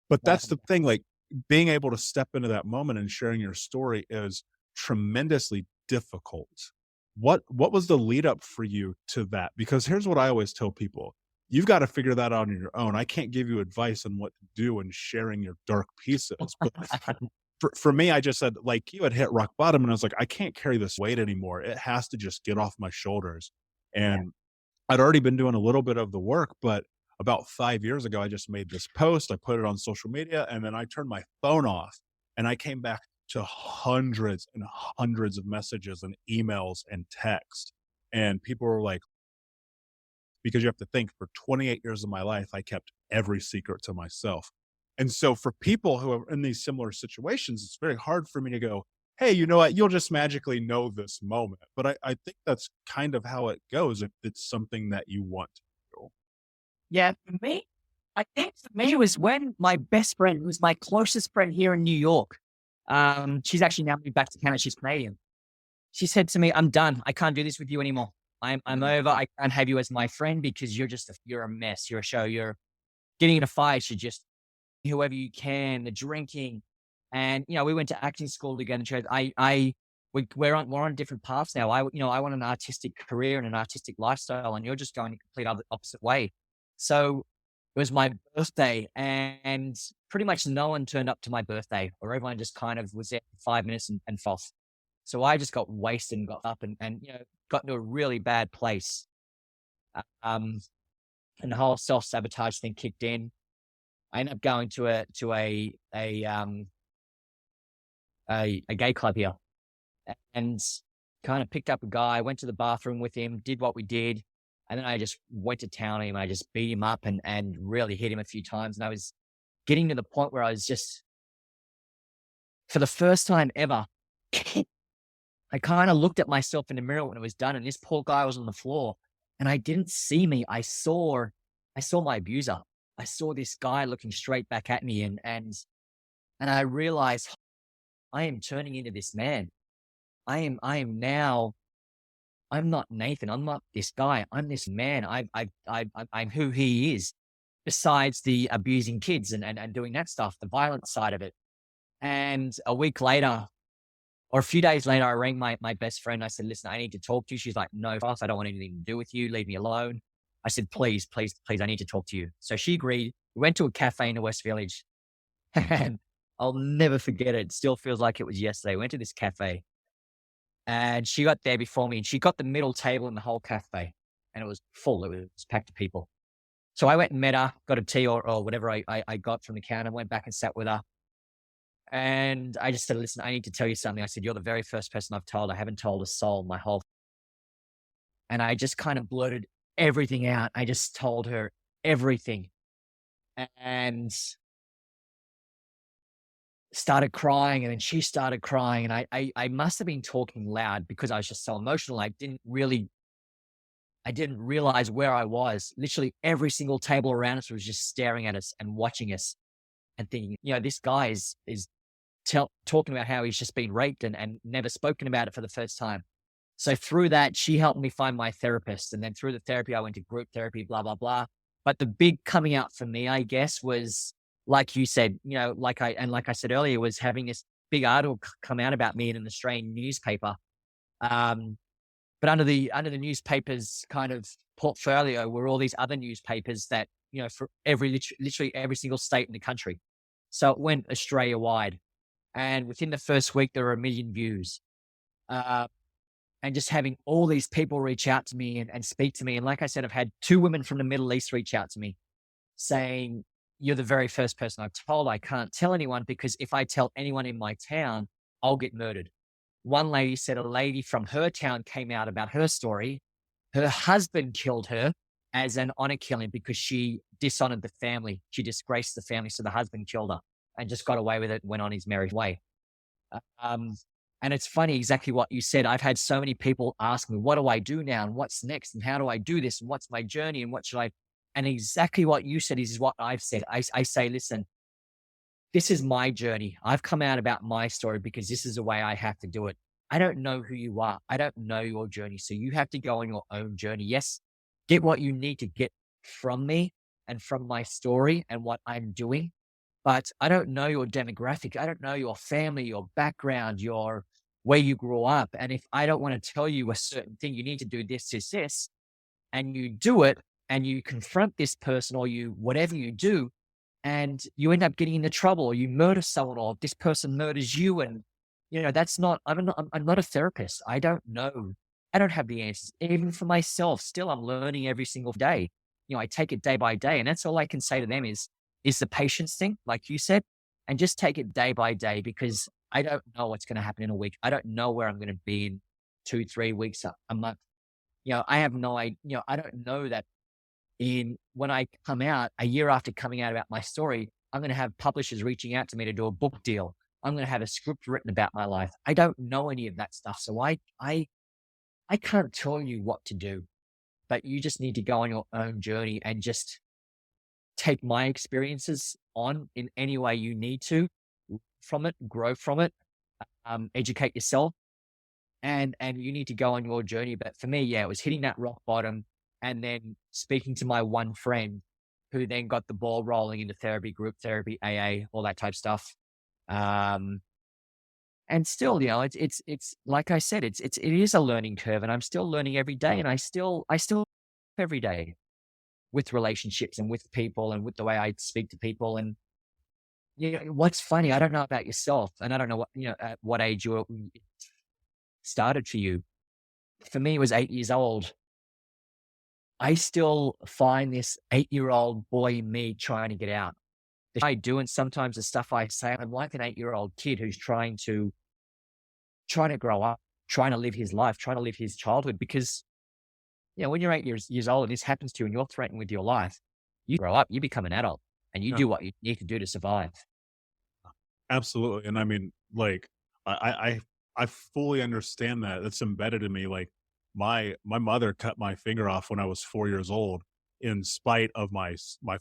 C: But that's the thing, like being able to step into that moment and sharing your story is tremendously difficult. What was the lead up for you to that? Because here's what I always tell people. You've got to figure that out on your own. I can't give you advice on what to do in sharing your dark pieces. But for me, I just said, like, you had hit rock bottom, and I was like, I can't carry this weight anymore. It has to just get off my shoulders. And I'd already been doing a little bit of the work, but about 5 years ago, I just made this post. I put it on social media, and then I turned my phone off, and I came back to hundreds and hundreds of messages and emails and texts. And people were like, because you have to think, for 28 years of my life, I kept every secret to myself. And so for people who are in these similar situations, it's very hard for me to go, hey, you know what? You'll just magically know this moment. But I think that's kind of how it goes if it's something that you want to do.
B: Yeah, for me, I think for me it was when my best friend, who was my closest friend here in New York, she's actually now moved back to Canada. She's Canadian. She said to me, I'm done. I can't do this with you anymore. I'm over. I can't have you as my friend because you're a mess. You're a show. You're getting in a fight. You're just whoever you can, the drinking. And, we went to acting school together. We're on different paths now. I want an artistic career and an artistic lifestyle, and you're just going the complete opposite way. So it was my birthday, and pretty much no one turned up to my birthday, or everyone just kind of was there for 5 minutes and fell. So I just got wasted and got up and got into a really bad place. And the whole self-sabotage thing kicked in. I ended up going to a gay club here, and kind of picked up a guy, went to the bathroom with him, did what we did. And then I just went to town on him. I just beat him up and really hit him a few times. And I was getting to the point where I was just, for the first time ever, I kind of looked at myself in the mirror when it was done, and this poor guy was on the floor, and I didn't see me. I saw my abuser. I saw this guy looking straight back at me, and I realized I am turning into this man. I am now. I'm not Nathan. I'm not this guy. I'm this man. I'm who he is. Besides the abusing kids and doing that stuff, the violent side of it. And a week later, or a few days later, I rang my best friend. I said, listen, I need to talk to you. She's like, no, Ross, I don't want anything to do with you. Leave me alone. I said, please, please, please, I need to talk to you. So she agreed. We went to a cafe in the West Village, and I'll never forget it. It still feels like it was yesterday. We went to this cafe, and she got there before me, and she got the middle table in the whole cafe, and it was full. It was packed of people. So I went and met her, got a tea or whatever I got from the counter, went back and sat with her. And I just said, listen, I need to tell you something. I said, you're the very first person I've told. I haven't told a soul my whole. And I just kind of blurted everything out. I just told her everything and started crying. And then she started crying. And I must have been talking loud because I was just so emotional. I didn't realize where I was. Literally every single table around us was just staring at us and watching us and thinking, this guy is talking about how he's just been raped and never spoken about it for the first time. So through that, she helped me find my therapist. And then through the therapy, I went to group therapy, blah, blah, blah. But the big coming out for me, I guess, was like you said, like I said earlier, was having this big article come out about me in an Australian newspaper. Um, but under the newspaper's kind of portfolio were all these other newspapers that, for literally every single state in the country. So it went Australia wide. And within the first week, there were 1 million views. And just having all these people reach out to me and speak to me. And like I said, I've had 2 women from the Middle East reach out to me saying, you're the very first person I've told I can't tell anyone, because if I tell anyone in my town, I'll get murdered. One lady said a lady from her town came out about her story. Her husband killed her as an honor killing because she dishonored the family. She disgraced the family. So the husband killed her and just got away with it and went on his merry way. And it's funny, exactly what you said. I've had so many people ask me, what do I do now? And what's next? And how do I do this? And what's my journey? And what should I? And exactly what you said is what I've said. I say, listen, this is my journey. I've come out about my story because this is the way I have to do it. I don't know who you are. I don't know your journey. So you have to go on your own journey. Yes, get what you need to get from me and from my story and what I'm doing. But I don't know your demographic. I don't know your family, your background, your where you grew up. And if I don't want to tell you a certain thing, you need to do this, this, this, and you do it and you confront this person or you, whatever you do, and you end up getting into trouble or you murder someone or this person murders you. And, that's not, I'm not a therapist. I don't know. I don't have the answers. Even for myself, still, I'm learning every single day. I take it day by day. And that's all I can say to them is the patience thing, like you said, and just take it day by day, because I don't know what's going to happen in a week. I don't know where I'm going to be in 2-3 weeks, a month. I have no idea. I don't know that when I come out a year after coming out about my story, I'm going to have publishers reaching out to me to do a book deal. I'm going to have a script written about my life. I don't know any of that stuff. So I can't tell you what to do, but you just need to go on your own journey and just take my experiences on in any way you need to from it, grow from it, educate yourself, and you need to go on your journey. But for me, it was hitting that rock bottom and then speaking to my one friend who then got the ball rolling into therapy, group therapy, AA, all that type stuff. And still, it's like I said, it is a learning curve, and I'm still learning every day, and I still every day with relationships and with people and with the way I speak to people. And what's funny, I don't know about yourself, and I don't know what, at what age you started for you. For me, it was 8 years old. I still find this 8-year-old boy in me trying to get out. The I do, and sometimes the stuff I say, I'm like an 8-year-old kid who's trying to grow up, trying to live his life, trying to live his childhood. Because, when you're 8 years old and this happens to you and you're threatened with your life, you grow up, you become an adult, and you do what you need to do to survive.
C: Absolutely. And I mean, like, I fully understand that. It's embedded in me. Like, my mother cut my finger off when I was 4 years old in spite of my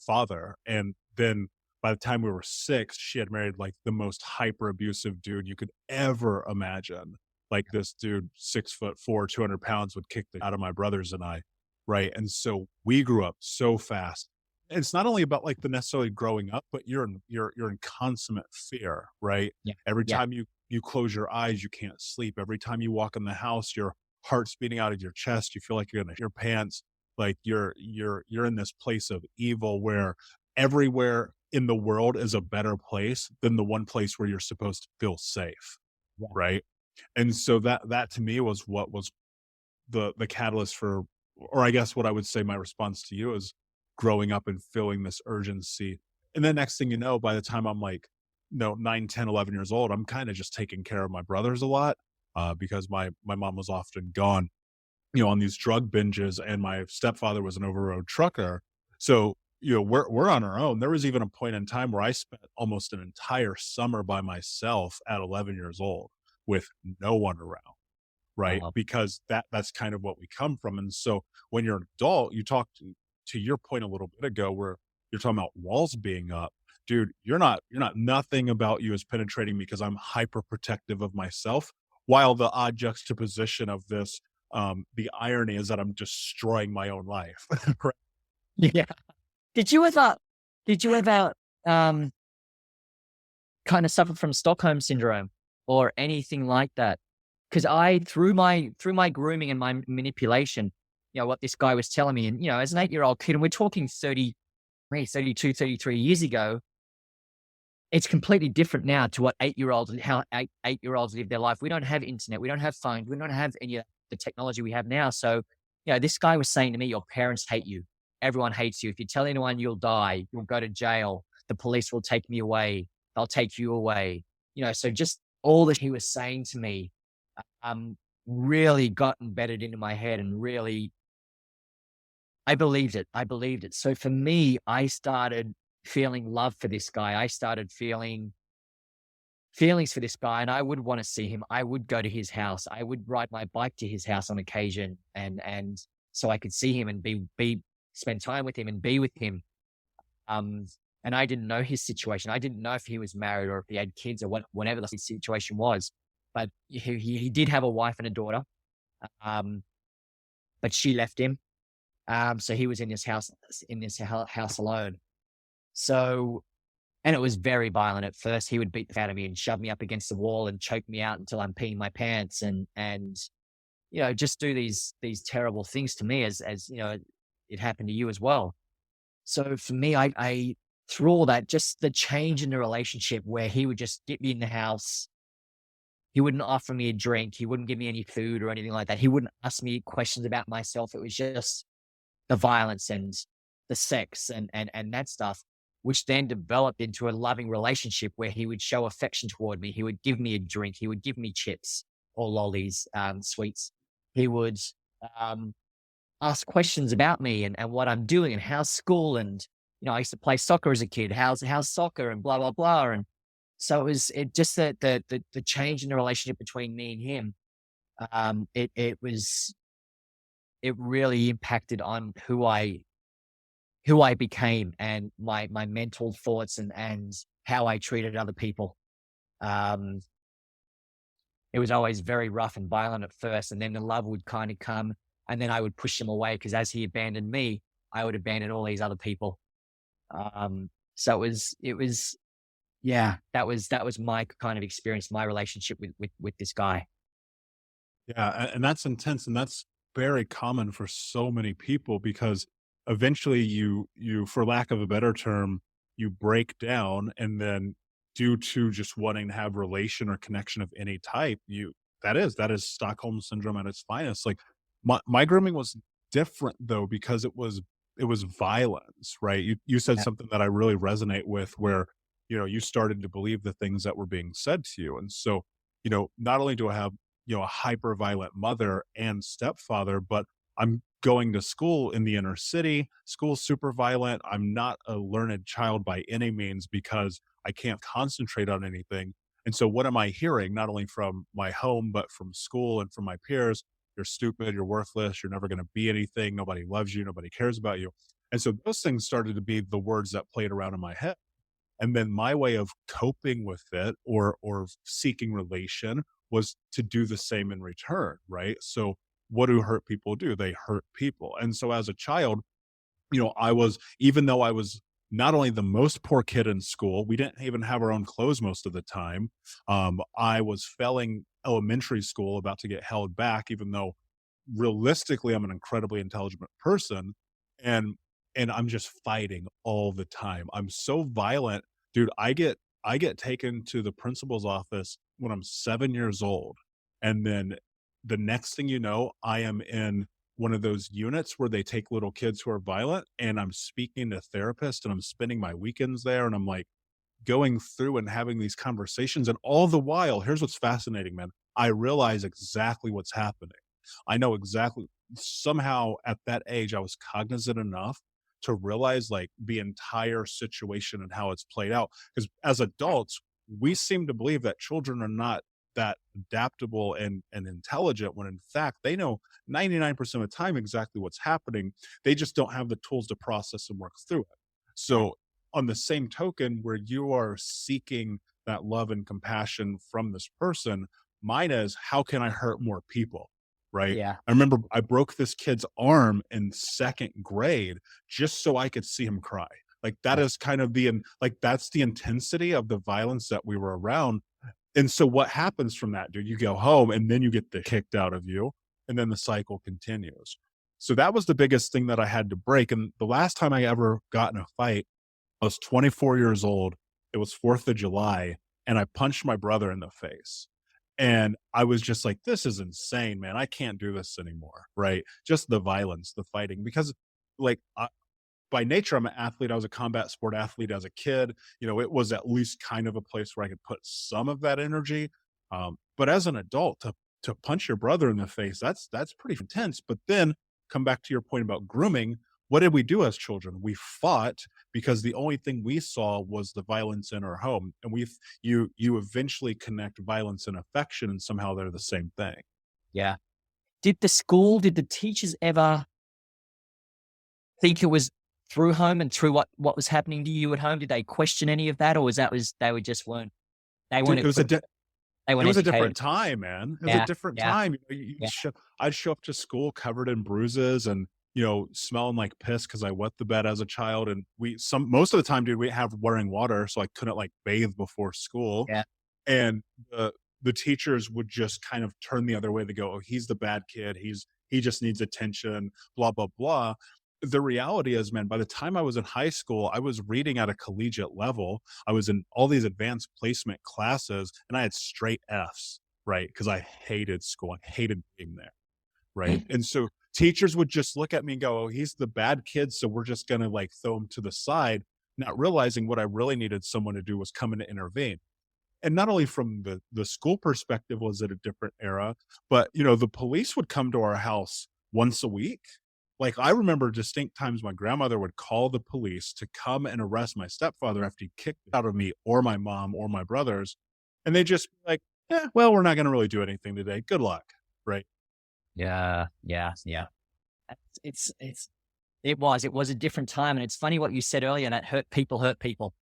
C: father. And then by the time we were 6, she had married like the most hyper abusive dude you could ever imagine. Like, this dude, 6'4", 200 pounds, would kick the out of my brothers and I. Right. And so we grew up so fast. And it's not only about like the necessarily growing up, but you're in consummate fear, right?
B: Yeah.
C: Every time you close your eyes, you can't sleep. Every time you walk in the house, your heart's beating out of your chest. You feel like you're gonna your pants. Like you're in this place of evil where everywhere in the world is a better place than the one place where you're supposed to feel safe.
B: Yeah.
C: Right. And so that to me was what was the catalyst for, or I guess what I would say my response to you is growing up and feeling this urgency. And then next thing you know, by the time I'm like, 9, 10, 11 years old, I'm kind of just taking care of my brothers a lot because my mom was often gone, on these drug binges, and my stepfather was an over-road trucker. So, we're on our own. There was even a point in time where I spent almost an entire summer by myself at 11 years old with no one around. Right.
B: Wow.
C: Because that's kind of what we come from. And so when you're an adult, you talk to your point a little bit ago, where you're talking about walls being up. Dude, you're not nothing about you is penetrating me because I'm hyper protective of myself while the odd juxtaposition of this, the irony is that I'm destroying my own life. Right?
B: Yeah. Did you ever, did you ever, um, kind of suffer from Stockholm syndrome or anything like that? Because through my grooming and my manipulation, what this guy was telling me, and as an 8-year-old kid, and we're talking 33 years ago, it's completely different now to what 8-year-olds and how 8-year-olds live their life. We don't have internet, we don't have phones, we don't have any of the technology we have now. So, this guy was saying to me, your parents hate you. Everyone hates you. If you tell anyone, you'll die. You'll go to jail. The police will take me away. They'll take you away. So just all that he was saying to me, really got embedded into my head, and really, I believed it. I believed it. So for me, I started feeling love for this guy. I started feeling feelings for this guy, and I would want to see him. I would go to his house. I would ride my bike to his house on occasion, and so I could see him and spend time with him and be with him. And I didn't know his situation. I didn't know if he was married or if he had kids or whatever the situation was. But he did have a wife and a daughter, but she left him. So he was in this house alone. So, and it was very violent at first. He would beat the out of me and shove me up against the wall and choke me out until I'm peeing my pants, and just do these terrible things to me, as it happened to you as well. So for me, I through all that, just the change in the relationship where he would just get me in the house. He wouldn't offer me a drink. He wouldn't give me any food or anything like that. He wouldn't ask me questions about myself. It was just the violence and the sex and that stuff, which then developed into a loving relationship where he would show affection toward me. He would give me a drink. He would give me chips or lollies, sweets. He would ask questions about me and what I'm doing and how's school. And, I used to play soccer as a kid. How's soccer and blah, blah, blah. And so it just the change in the relationship between me and him. It really impacted on who I became and my mental thoughts and how I treated other people. It was always very rough and violent at first, and then the love would kind of come, and then I would push him away because as he abandoned me, I would abandon all these other people. So it was, yeah, that was my kind of experience, my relationship with this guy.
C: Yeah, and that's intense, and that's very common for so many people because eventually you for lack of a better term, you break down, and then due to just wanting to have relation or connection of any type, that is Stockholm syndrome at its finest. Like my grooming was different though because it was violence, right? You said
B: Yeah.
C: something that I really resonate with where you started to believe the things that were being said to you. And so not only do I have a hyper violent mother and stepfather, but I'm going to school in the inner city. School's super violent. I'm not a learned child by any means because I can't concentrate on anything. And so what am I hearing? Not only from my home, but from school and from my peers. You're stupid. You're worthless. You're never going to be anything. Nobody loves you. Nobody cares about you. And so those things started to be the words that played around in my head. And then my way of coping with it or seeking relation was to do the same in return, right? So what do hurt people do? They hurt people. And so as a child, even though I was not only the most poor kid in school, we didn't even have our own clothes most of the time. I was failing elementary school, about to get held back, even though realistically I'm an incredibly intelligent person. And I'm just fighting all the time. I'm so violent, dude. I get taken to the principal's office when I'm 7 years old. And then the next thing you know, I am in one of those units where they take little kids who are violent, and I'm speaking to therapists and I'm spending my weekends there, and I'm like going through and having these conversations. And all the while, here's what's fascinating, man. I realize exactly what's happening. I know exactly. Somehow at that age, I was cognizant enough to realize like the entire situation and how it's played out. Because as adults, we seem to believe that children are not that adaptable and intelligent, when in fact they know 99% of the time exactly what's happening. They just don't have the tools to process and work through it. So on the same token, where you are seeking that love and compassion from this person, Mine is, how can I hurt more people? Right.
B: Yeah.
C: I remember I broke this kid's arm in 2nd grade just so I could see him cry. Like that is kind of that's the intensity of the violence that we were around. And so what happens from that, dude? You go home and then you get the kicked out of you, and then the cycle continues. So that was the biggest thing that I had to break. And the last time I ever got in a fight, I was 24 years old. It was 4th of July, and I punched my brother in the face. And I was just like, this is insane, man. I can't do this anymore. Right. Just the violence, the fighting, because like by nature, I'm an athlete. I was a combat sport athlete as a kid. It was at least kind of a place where I could put some of that energy. But as an adult, to punch your brother in the face, that's pretty intense. But then come back to your point about grooming. What did we do as children? We fought because the only thing we saw was the violence in our home. And you eventually connect violence and affection, and somehow they're the same thing.
B: Yeah. Did the teachers ever think it was through home and through what was happening to you at home? Did they question any of that, or was they were just weren't they weren't
C: Dude, it was a
B: educated?
C: different time, man. It was a different time. I'd show up to school covered in bruises and smelling like piss because I wet the bed as a child. And most of the time, dude, we have wearing water, so I couldn't like bathe before school.
B: Yeah.
C: And the teachers would just kind of turn the other way. They go, "Oh, he's the bad kid. He just needs attention." Blah blah blah. The reality is, man, by the time I was in high school, I was reading at a collegiate level. I was in all these advanced placement classes, and I had straight Fs, right? Because I hated school. I hated being there, right? And so teachers would just look at me and go, "Oh, he's the bad kid, so we're just going to like throw him to the side," not realizing what I really needed someone to do was come in to intervene. And not only from the school perspective was it a different era, but the police would come to our house once a week. Like I remember distinct times my grandmother would call the police to come and arrest my stepfather after he kicked out of me or my mom or my brothers. And they just be like, well, we're not going to really do anything today. Good luck. Right.
B: Yeah. It was a different time. And it's funny what you said earlier, that hurt people.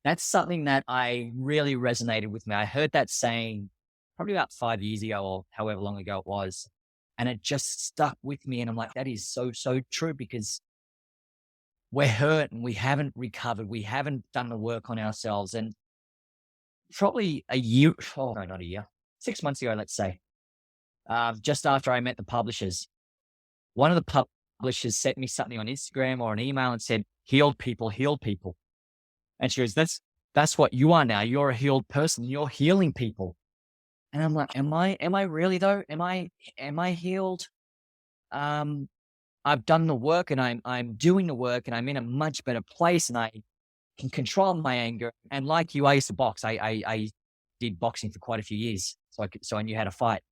B: That's something that I really resonated with me. I heard that saying probably about 5 years ago or however long ago it was. And it just stuck with me. And I'm like, that is so, so true, because we're hurt and we haven't recovered. We haven't done the work on ourselves. And probably not a year, 6 months ago, let's say, just after I met the publishers, one of the publishers sent me something on Instagram or an email and said, healed people. And she goes, that's what you are now. You're a healed person. You're healing people. And I'm like, am I really though? Am I healed? I've done the work and I'm doing the work and I'm in a much better place and I can control my anger. And like you, I used to box. I did boxing for quite a few years. So I knew how to fight.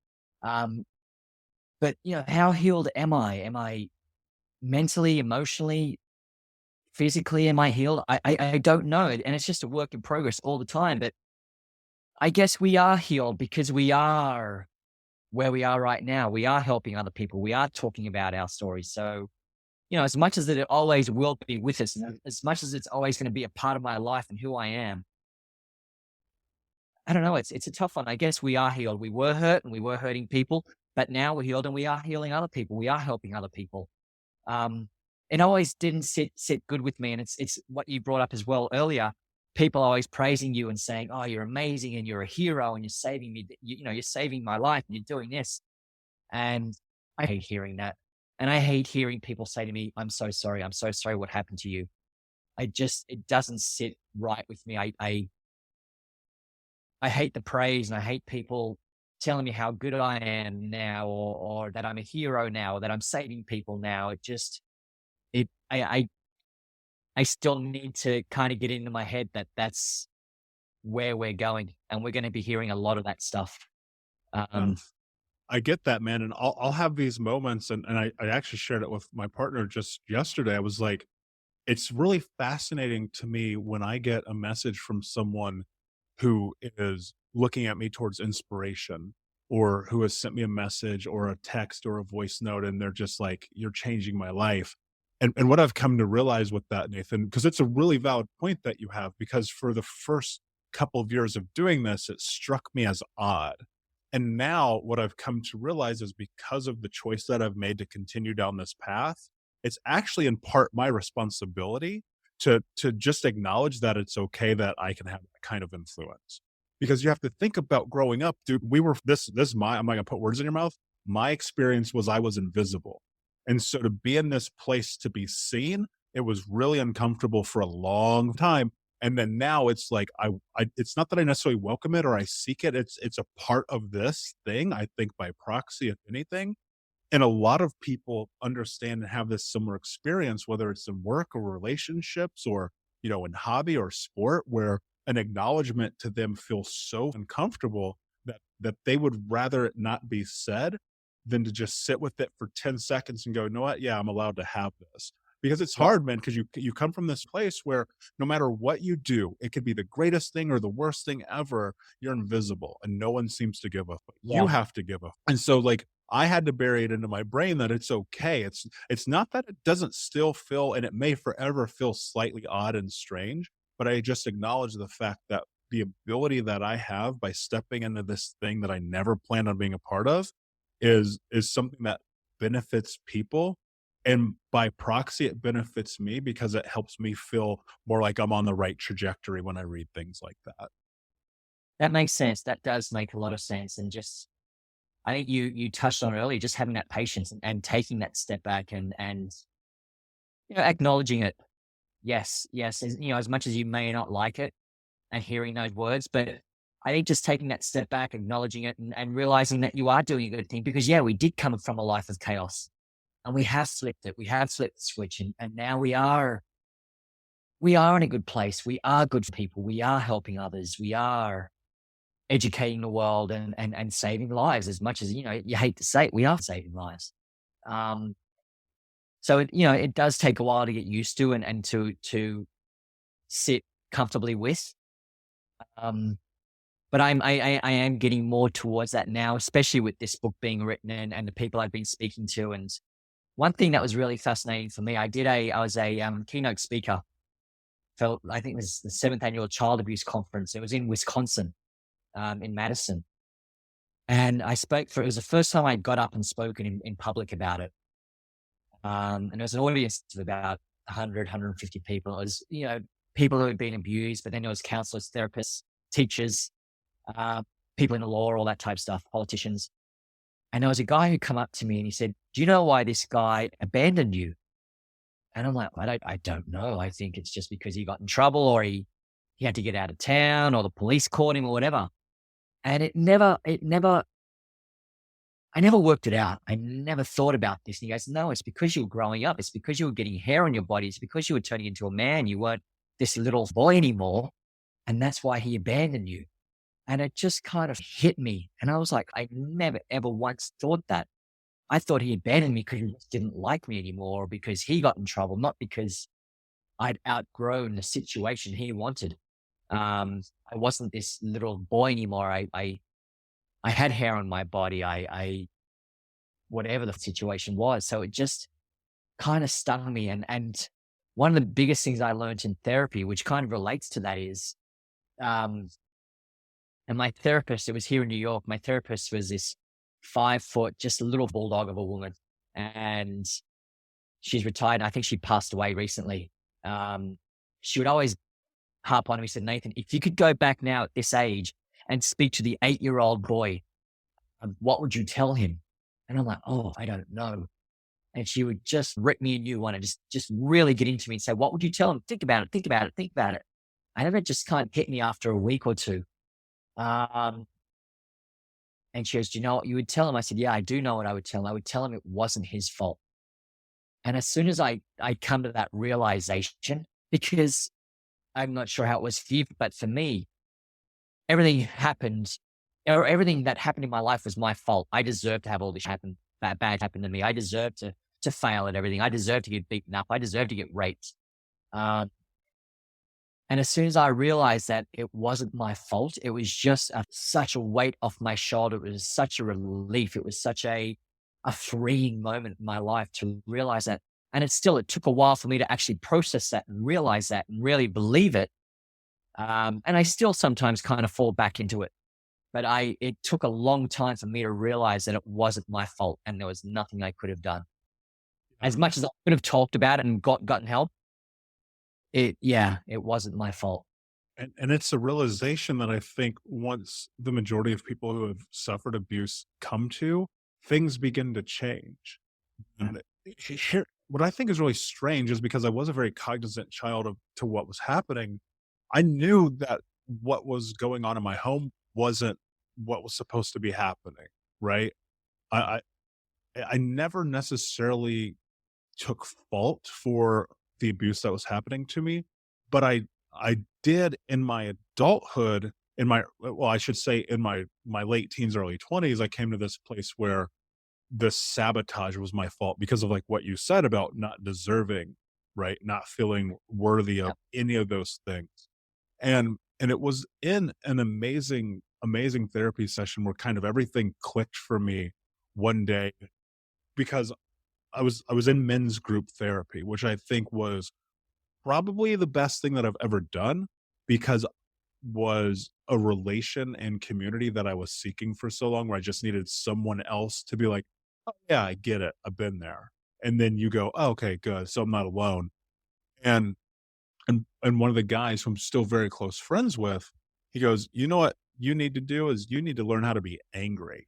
B: But how healed am I? Am I mentally, emotionally, physically? Am I healed? I don't know. And it's just a work in progress all the time. But I guess we are healed because we are where we are right now. We are helping other people. We are talking about our stories. So, as much as it always will be with us, and as much as it's always going to be a part of my life and who I am, I don't know. It's a tough one. I guess we are healed. We were hurt and we were hurting people, but now we're healed and we are healing other people. We are helping other people. It always didn't sit good with me. And it's what you brought up as well earlier. People always praising you and saying, "Oh, you're amazing and you're a hero and you're saving me. You're saving my life and you're doing this." And I hate hearing that. And I hate hearing people say to me, "I'm so sorry. I'm so sorry what happened to you." It doesn't sit right with me. I hate the praise and I hate people telling me how good I am now or that I'm a hero now or that I'm saving people now. I still need to kind of get into my head that that's where we're going and we're going to be hearing a lot of that stuff.
C: I get that, man. And I'll have these moments and I actually shared it with my partner just yesterday. I was like, it's really fascinating to me when I get a message from someone who is looking at me towards inspiration or who has sent me a message or a text or a voice note. And they're just like, "You're changing my life." And what I've come to realize with that, Nathan, because it's a really valid point that you have, because for the first couple of years of doing this, it struck me as odd. And now what I've come to realize is because of the choice that I've made to continue down this path, it's actually in part my responsibility to just acknowledge that it's okay that I can have that kind of influence. Because you have to think about growing up, dude, we were I'm not gonna put words in your mouth. My experience was I was invisible. And so to be in this place to be seen, it was really uncomfortable for a long time. And then now it's like it's not that I necessarily welcome it or I seek it. It's a part of this thing, I think by proxy, if anything. And a lot of people understand and have this similar experience, whether it's in work or relationships or, in hobby or sport, where an acknowledgement to them feels so uncomfortable that they would rather it not be said than to just sit with it for 10 seconds and go, you know what? Yeah, I'm allowed to have this. Because it's hard, man, because you come from this place where no matter what you do, it could be the greatest thing or the worst thing ever, you're invisible and no one seems to give a fuck.
B: Yeah.
C: You have to give a fuck. And so like I had to bury it into my brain that it's okay. It's not that it doesn't still feel, and it may forever feel slightly odd and strange, but I just acknowledge the fact that the ability that I have by stepping into this thing that I never planned on being a part of is something that benefits people. And by proxy, it benefits me because it helps me feel more like I'm on the right trajectory when I read things like that.
B: That makes sense. That does make a lot of sense. And just, I think you touched on earlier, just having that patience and taking that step back and acknowledging it. Yes. As much as you may not like it and hearing those words, but I think just taking that step back, acknowledging it and realizing that you are doing a good thing because we did come from a life of chaos and we have flipped it. We have flipped the switch and now we are in a good place. We are good people. We are helping others. We are educating the world and saving lives as much as, you hate to say it, we are saving lives. So it does take a while to get used to and to sit comfortably with. But I am getting more towards that now, especially with this book being written and the people I've been speaking to. And one thing that was really fascinating for me, I was a keynote speaker for, I think it was the 7th annual child abuse conference. It was in Wisconsin, in Madison. And I spoke it was the first time I got up and spoken in public about it. And there was an audience of about 100, 150 people. It was, people who had been abused, but then there was counselors, therapists, teachers, people in the law, all that type of stuff, politicians. And there was a guy who come up to me and he said, "Do you know why this guy abandoned you?" And I'm like, I don't know. I think it's just because he got in trouble or he had to get out of town or the police caught him or whatever. And I never worked it out. I never thought about this. And he goes, "No, it's because you were growing up. It's because you were getting hair on your body. It's because you were turning into a man. You weren't this little boy anymore. And that's why he abandoned you." And it just kind of hit me. And I was like, I never, ever once thought that. I thought he abandoned me because he just didn't like me anymore or because he got in trouble, not because I'd outgrown the situation he wanted. I wasn't this little boy anymore. I had hair on my body. I whatever the situation was. So it just kind of stung me. And one of the biggest things I learned in therapy, which kind of relates to that is, and my therapist, it was here in New York. My therapist was this 5 foot, just a little bulldog of a woman. And she's retired. I think she passed away recently. She would always harp on me. Said, "Nathan, if you could go back now at this age and speak to the 8-year-old boy, what would you tell him?" And I'm like, "Oh, I don't know." And she would just rip me a new one and just really get into me and say, "What would you tell him? Think about it, think about it, think about it." And then it just kind of hit me after a week or two. And she goes, "Do you know what you would tell him?" I said, "Yeah, I do know what I would tell him. I would tell him it wasn't his fault." And as soon as I come to that realization, because I'm not sure how it was for you, but for me, everything that happened in my life was my fault. I deserved to have all this bad happen to me. I deserved to fail at everything. I deserved to get beaten up. I deserved to get raped. And as soon as I realized that it wasn't my fault, it was just such a weight off my shoulder. It was such a relief. It was such a freeing moment in my life to realize that. And it took a while for me to actually process that and realize that and really believe it. And I still sometimes kind of fall back into it. but it took a long time for me to realize that it wasn't my fault and there was nothing I could have done. As much as I could have talked about it and gotten help, it wasn't my fault.
C: And it's a realization that I think once the majority of people who have suffered abuse come to, things begin to change. And here, what I think is really strange is because I was a very cognizant child to what was happening. I knew that what was going on in my home wasn't what was supposed to be happening, right? I I never necessarily took fault for the abuse that was happening to me, but I did in my adulthood, in my well, I should say in my late teens, early 20s, I came to this place where the sabotage was my fault because of like what you said about not deserving, right? Not feeling worthy of any of those things. And it was in an amazing therapy session where kind of everything clicked for me one day because I was in men's group therapy, which I think was probably the best thing that I've ever done because was a relation and community that I was seeking for so long, where I just needed someone else to be like, "Oh, yeah, I get it. I've been there." And then you go, "Oh, okay, good. So I'm not alone." And and one of the guys who I'm still very close friends with, he goes, "You know what you need to do is you need to learn how to be angry."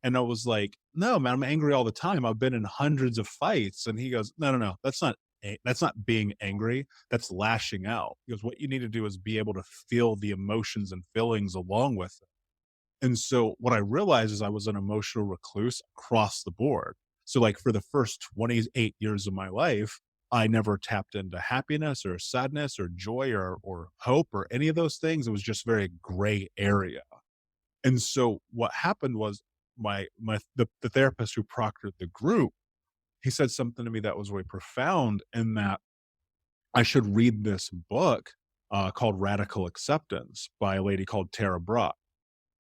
C: And I was like, "No, man, I'm angry all the time. I've been in hundreds of fights." And he goes, "No, no, no. That's not being angry. That's lashing out." He goes, "What you need to do is be able to feel the emotions and feelings along with it." And so what I realized is I was an emotional recluse across the board. So like for the first 28 years of my life, I never tapped into happiness or sadness or joy or hope or any of those things. It was just very gray area. And so what happened was the therapist who proctored the group, he said something to me that was really profound in that I should read this book called Radical Acceptance by a lady called Tara Brach.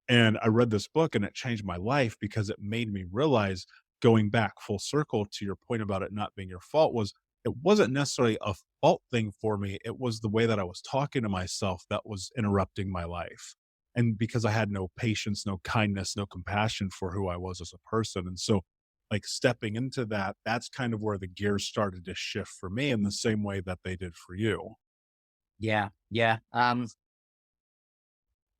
C: And I read this book and it changed my life because it made me realize, going back full circle to your point about it not being your fault, was it wasn't necessarily a fault thing for me. It was the way that I was talking to myself that was interrupting my life. And because I had no patience, no kindness, no compassion for who I was as a person. And so like stepping into that, that's kind of where the gears started to shift for me in the same way that they did for you.
B: Yeah. Yeah.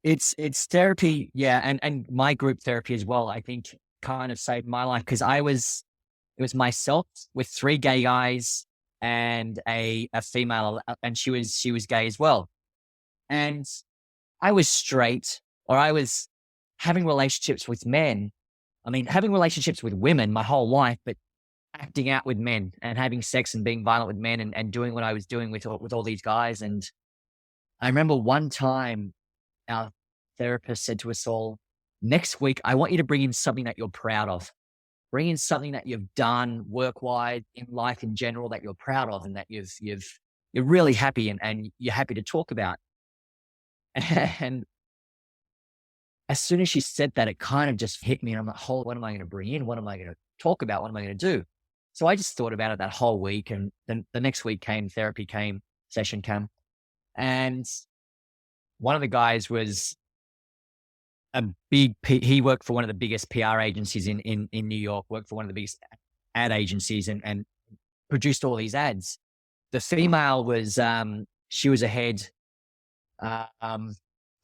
B: It's therapy. Yeah. And my group therapy as well, I think kind of saved my life because it was myself with three gay guys and a female, and she was gay as well. And I was straight, or I was having relationships with men. I mean, having relationships with women my whole life, but acting out with men and having sex and being violent with men and doing what I was doing with all these guys. And I remember one time our therapist said to us all, "Next week, I want you to bring in something that you're proud of. Bring in something that you've done work-wise in life in general that you're proud of and that you're really happy and you're happy to talk about." And as soon as she said that, it kind of just hit me. And I'm like, "Hold, what am I going to bring in? What am I going to talk about? What am I going to do?" So I just thought about it that whole week. And then the next week came, session came. And one of the guys was he worked for one of the biggest PR agencies in New York, worked for one of the biggest ad agencies and produced all these ads. The female was, she was a head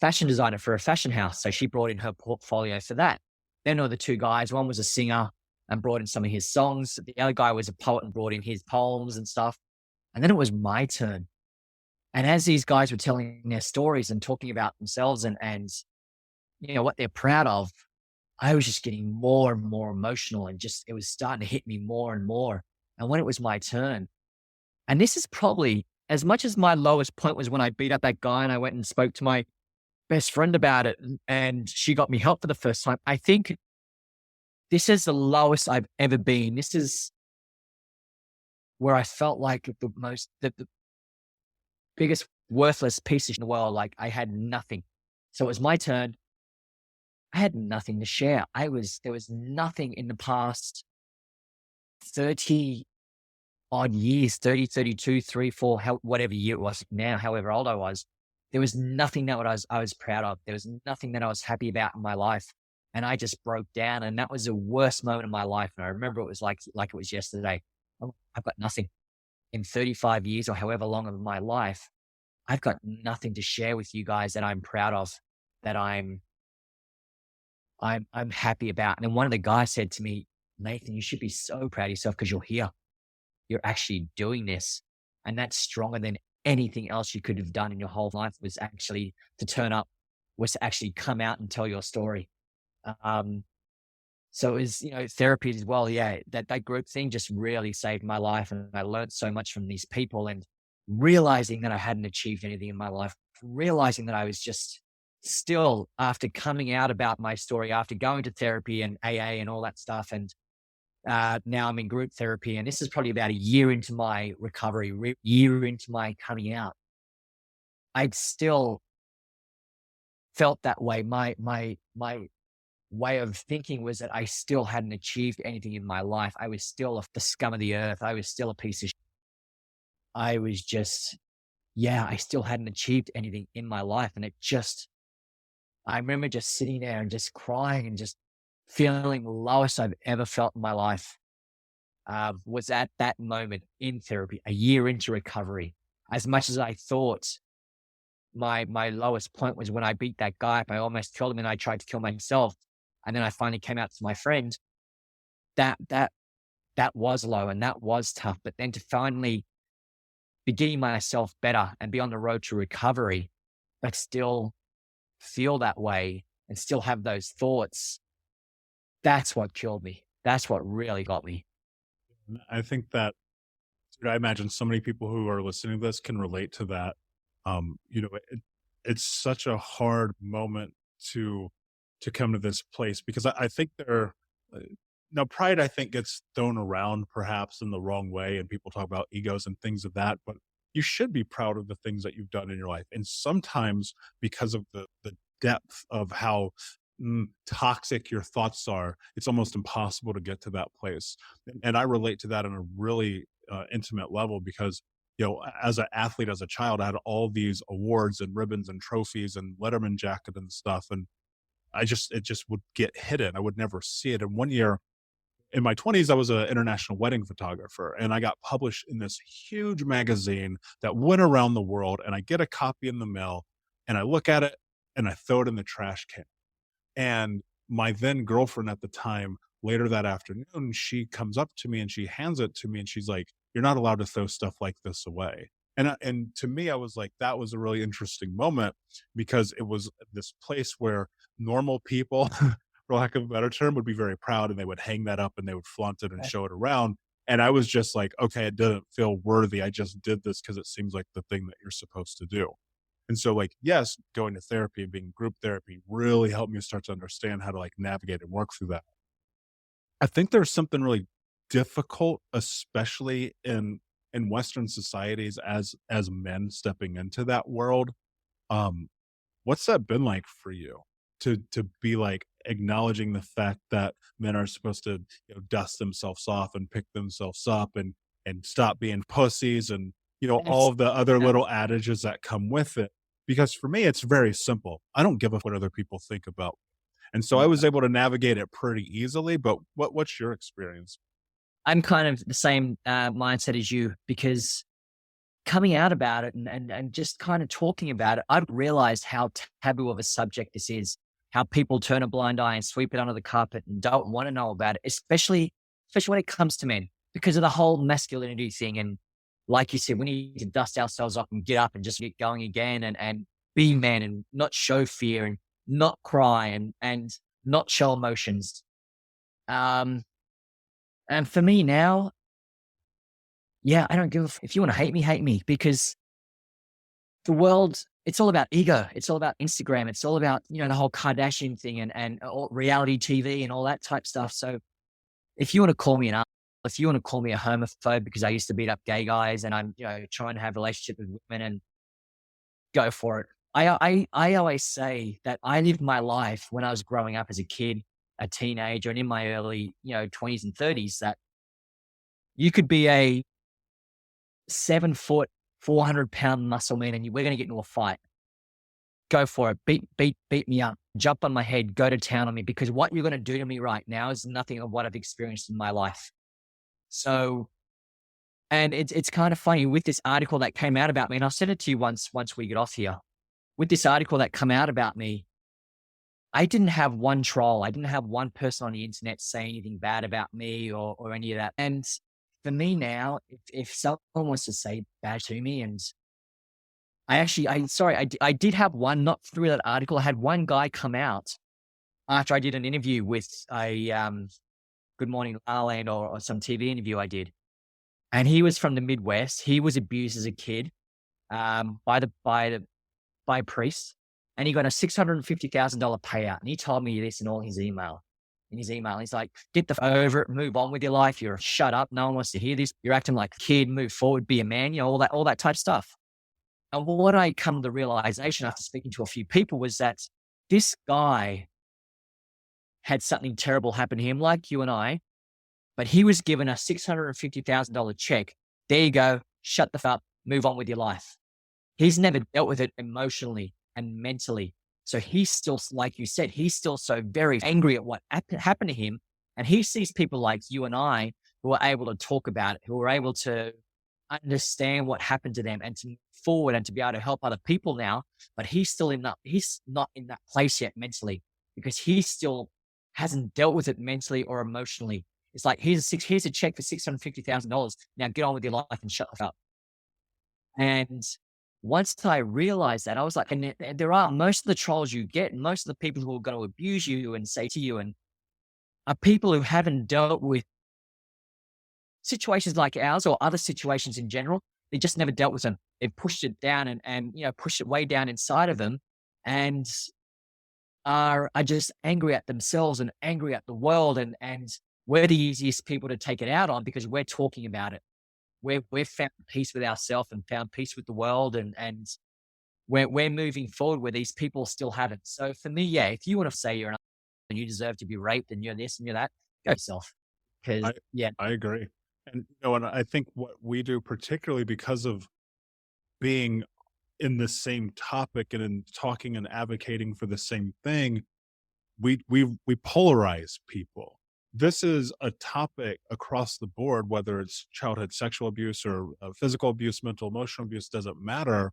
B: fashion designer for a fashion house. So she brought in her portfolio for that. Then there were the two guys. One was a singer and brought in some of his songs. The other guy was a poet and brought in his poems and stuff. And then it was my turn. And as these guys were telling their stories and talking about themselves and you know, what they're proud of, I was just getting more and more emotional and it was starting to hit me more and more. And when it was my turn, and this is probably as much as my lowest point was when I beat up that guy and I went and spoke to my best friend about it and she got me help for the first time. I think this is the lowest I've ever been. This is where I felt like the biggest worthless piece in the world. Like I had nothing. So it was my turn. I had nothing to share. There was nothing in the past 30 odd years, 30, 32, 3, 4, whatever year it was now, however old I was. There was nothing that I was proud of. There was nothing that I was happy about in my life. And I just broke down, and that was the worst moment of my life. And I remember it was like it was yesterday. I've got nothing in 35 years or however long of my life. I've got nothing to share with you guys that I'm proud of, that I'm happy about. And then one of the guys said to me, Nathan, you should be so proud of yourself because you're here. You're actually doing this. And that's stronger than anything else you could have done in your whole life, was actually to turn up, was to actually come out and tell your story. So it was, therapy as well. Yeah. That group thing just really saved my life. And I learned so much from these people, and realizing that I hadn't achieved anything in my life, realizing that I was just still, after coming out about my story, after going to therapy and AA and all that stuff. And now I'm in group therapy, and this is probably about a year into my recovery, year into my coming out. I'd still felt that way. My way of thinking was that I still hadn't achieved anything in my life. I was still the scum of the earth. I was still a piece of shit. I was just, I still hadn't achieved anything in my life. And I remember just sitting there and just crying and just feeling the lowest I've ever felt in my life. Was at that moment in therapy, a year into recovery. As much as I thought my lowest point was when I beat that guy up, I almost killed him, and I tried to kill myself. And then I finally came out to my friend. That was low, and that was tough. But then to finally be getting myself better and be on the road to recovery, but still feel that way and still have those thoughts, that's what killed me. That's what really got me.
C: I think that, I imagine so many people who are listening to this can relate to that. It's such a hard moment to come to this place, because I think now pride, I think, gets thrown around perhaps in the wrong way, and people talk about egos and things of that, but you should be proud of the things that you've done in your life. And sometimes, because of the depth of how toxic your thoughts are, it's almost impossible to get to that place. And I relate to that on a really intimate level, because as an athlete, as a child, I had all these awards and ribbons and trophies and Letterman jacket and stuff, and it just would get hidden. I would never see it. And one year in my 20s, I was an international wedding photographer, and I got published in this huge magazine that went around the world. And I get a copy in the mail, and I look at it, and I throw it in the trash can. And my then girlfriend at the time, later that afternoon, she comes up to me and she hands it to me, and she's like, "You're not allowed to throw stuff like this away." And to me, I was like, that was a really interesting moment, because it was this place where normal people, for lack of a better term, would be very proud, and they would hang that up and they would flaunt it and show it around. And I was just like, okay, it didn't feel worthy. I just did this because it seems like the thing that you're supposed to do. And so, like, yes, going to therapy and being in group therapy really helped me start to understand how to navigate and work through that. I think there's something really difficult, especially in Western societies, as men stepping into that world. What's that been like for you to be acknowledging the fact that men are supposed to dust themselves off and pick themselves up and stop being pussies, and all of the other little adages that come with it? Because for me, it's very simple. I don't give a what other people think about. And so I was able to navigate it pretty easily. But what's your experience?
B: I'm kind of the same mindset as you, because coming out about it and just kind of talking about it, I've realized how taboo of a subject this is, how people turn a blind eye and sweep it under the carpet and don't want to know about it, especially when it comes to men, because of the whole masculinity thing. And like you said, we need to dust ourselves off and get up and just get going again, and be men, and not show fear, and not cry, and not show emotions. And for me now, I don't give if you want to hate me, because the world, it's all about ego. It's all about Instagram. It's all about, the whole Kardashian thing and all reality TV and all that type stuff. So if you want to call me if you want to call me a homophobe because I used to beat up gay guys and I'm, trying to have relationships with women, and go for it. I always say that I lived my life when I was growing up as a kid, a teenager, and in my early, 20s and 30s, that you could be a 7 foot, 400-pound muscle man, and we're going to get into a fight. go for it. Beat me up. Jump on my head. Go to town on me, because what you're going to do to me right now is nothing of what I've experienced in my life. So, and it's kind of funny with this article that came out about me, and I'll send it to you once we get off here. With this article that come out about me, I didn't have one troll. I didn't have one person on the internet say anything bad about me or any of that. And for me now, if someone wants to say bad to me, and I did have one, not through that article. I had one guy come out after I did an interview with a Good Morning La Land or some TV interview I did. And he was from the Midwest. He was abused as a kid by a priest. And he got a $650,000 payout. And he told me this in his email. He's like, get the over it, move on with your life. You're shut up. No one wants to hear this. You're acting like a kid, move forward, be a man, all that type of stuff. And what I come to the realization after speaking to a few people was that this guy had something terrible happen to him, like you and I, but he was given a $650,000 check. There you go. Shut the fuck up. Move on with your life. He's never dealt with it emotionally and mentally. So he's still, like you said, he's still so very angry at what happened to him. And he sees people like you and I who are able to talk about it, who are able to understand what happened to them and to move forward and to be able to help other people now. But he's not in that place yet mentally, because he still hasn't dealt with it mentally or emotionally. It's like, here's a check for $650,000. Now get on with your life and shut the fuck up. And once I realized that, I was like, and there are most of the trolls you get, and most of the people who are going to abuse you and say to you, and are people who haven't dealt with situations like ours or other situations in general. They just never dealt with them. They've pushed it down and pushed it way down inside of them, and are just angry at themselves and angry at the world. And we're the easiest people to take it out on, because we're talking about it. We've found peace with ourselves and found peace with the world, and we're moving forward where these people still haven't. So for me, yeah, if you want to say you're and you deserve to be raped and you're this and you're that, go yourself. Because
C: I agree. And and I think what we do, particularly because of being in the same topic and in talking and advocating for the same thing, we polarize people. This is a topic across the board, whether it's childhood sexual abuse or physical abuse, mental, emotional abuse, doesn't matter.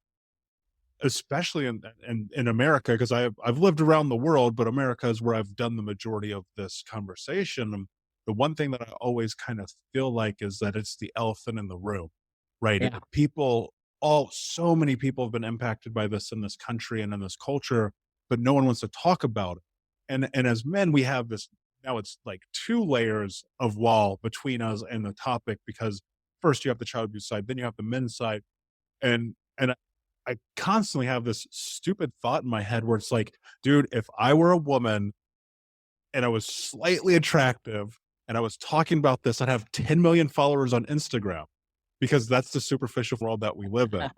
C: Especially in America, because I've lived around the world, but America is where I've done the majority of this conversation. The one thing that I always kind of feel like is that it's the elephant in the room, right?
B: Yeah.
C: So many people have been impacted by this in this country and in this culture, but no one wants to talk about it. And as men, we have this, now it's like 2 layers of wall between us and the topic, because first you have the child abuse side, then you have the men's side. And I constantly have this stupid thought in my head where it's like, dude, if I were a woman and I was slightly attractive and I was talking about this, I'd have 10 million followers on Instagram, because that's the superficial world that we live in.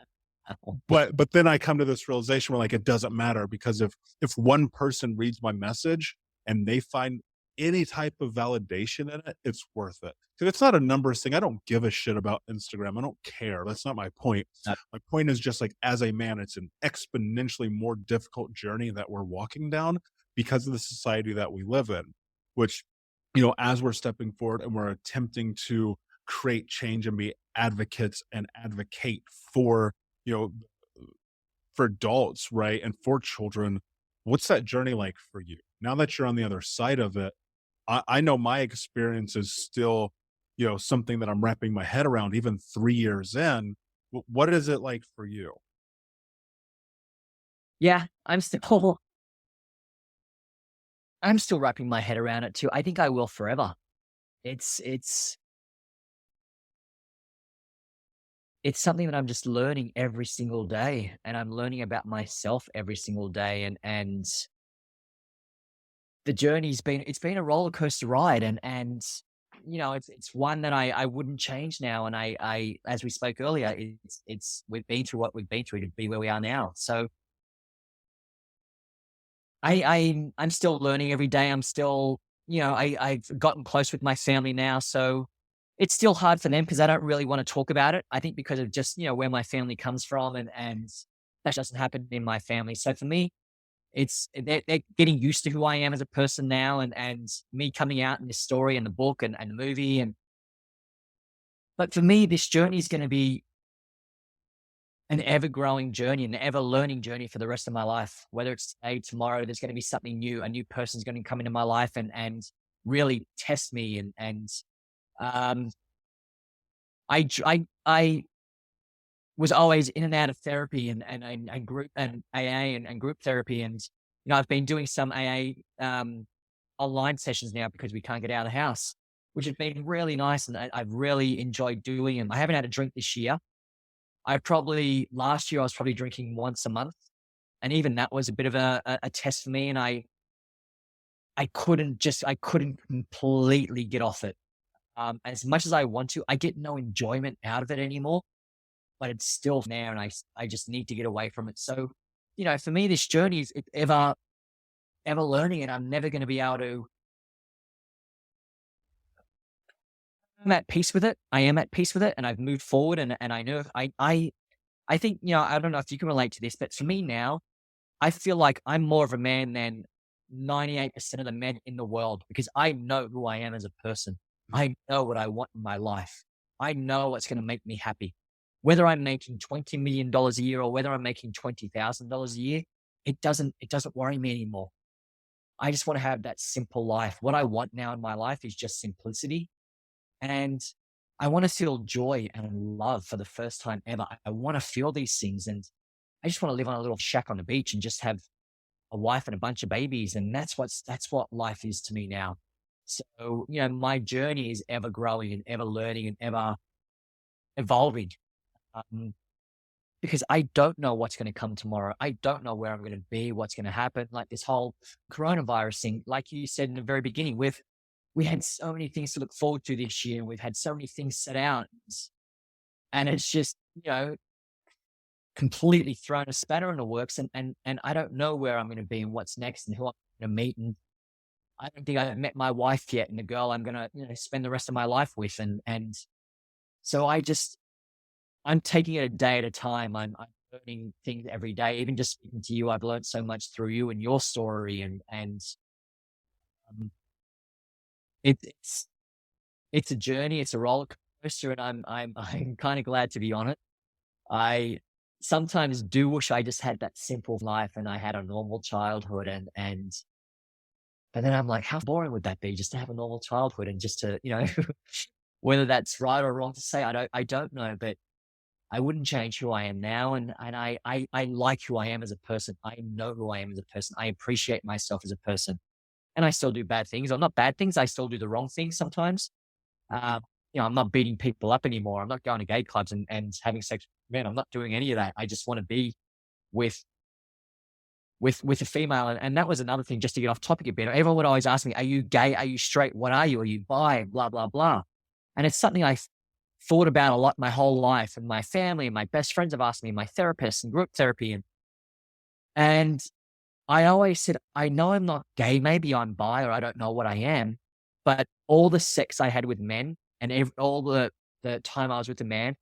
C: But then I come to this realization where, like, it doesn't matter, because if one person reads my message and they find any type of validation in it, it's worth it. Because it's not a numbers thing. I don't give a shit about Instagram. I don't care. That's not my point. My point is just, like, as a man, it's an exponentially more difficult journey that we're walking down because of the society that we live in, which, as we're stepping forward and we're attempting to create change and be advocates and advocate for, for adults, right? And for children, what's that journey like for you? Now that you're on the other side of it, I know my experience is still, something that I'm wrapping my head around even 3 years in. What is it like for you?
B: Yeah, I'm still wrapping my head around it too. I think I will forever. It's something that I'm just learning every single day, and I'm learning about myself every single day. And the journey's been a roller coaster ride, and it's one that I wouldn't change now. And I as we spoke earlier, we've been through what we've been through to be where we are now. So I'm still learning every day. I'm still, I've gotten close with my family now, so it's still hard for them because I don't really want to talk about it. I think because of just, where my family comes from, and That doesn't happen in my family. So for me, they're getting used to who I am as a person now, and me coming out in this story and the book and the movie. But for me, this journey is going to be an ever growing journey, an ever learning journey for the rest of my life. Whether it's today, tomorrow, there's going to be something new. A new person's going to come into my life and really test me. Um, I was always in and out of therapy and group and AA and group therapy. And, I've been doing some AA online sessions now because we can't get out of the house, which has been really nice. And I've really enjoyed doing. And I haven't had a drink this year. Last year, I was probably drinking once a month. And even that was a bit of a test for me. And I couldn't completely get off it. As much as I want to, I get no enjoyment out of it anymore, but it's still there. And I just need to get away from it. So, for me, this journey is ever learning, and I'm never going to be able to. I'm at peace with it. I am at peace with it, and I've moved forward. And I know I think, I don't know if you can relate to this, but for me now, I feel like I'm more of a man than 98% of the men in the world because I know who I am as a person. I know what I want in my life. I know what's going to make me happy. Whether I'm making $20 million a year or whether I'm making $20,000 a year, it doesn't worry me anymore. I just want to have that simple life. What I want now in my life is just simplicity. And I want to feel joy and love for the first time ever. I want to feel these things. And I just want to live on a little shack on the beach and just have a wife and a bunch of babies. And that's what life is to me now. So, my journey is ever growing and ever learning and ever evolving. Because I don't know what's going to come tomorrow. I don't know where I'm going to be, what's going to happen. Like this whole coronavirus thing, like you said in the very beginning, we had so many things to look forward to this year. We've had so many things set out, and it's just, completely thrown a spanner in the works. And I don't know where I'm going to be and what's next and who I'm going to meet. And I don't think I've met my wife yet and the girl I'm going to, spend the rest of my life with. And so I'm taking it a day at a time. I'm learning things every day. Even just speaking to you, I've learned so much through you and your story. And um, it's a journey. It's a roller coaster, and I'm kind of glad to be on it. I sometimes do wish I just had that simple life and I had a normal childhood, but then I'm like, how boring would that be just to have a normal childhood and just to, whether that's right or wrong to say, I don't know, but I wouldn't change who I am now. And I like who I am as a person. I know who I am as a person. I appreciate myself as a person, and I still do bad things, or not bad things. I still do the wrong things sometimes. I'm not beating people up anymore. I'm not going to gay clubs and having sex with men. I'm not doing any of that. I just want to be with a female. And that was another thing, just to get off topic a bit. Everyone would always ask me, are you gay? Are you straight? What are you? Are you bi? Blah, blah, blah. And it's something I thought about a lot my whole life, and my family and my best friends have asked me, my therapist and group therapy. And I always said, I know I'm not gay. Maybe I'm bi, or I don't know what I am. But all the sex I had with men and all the time I was with a man,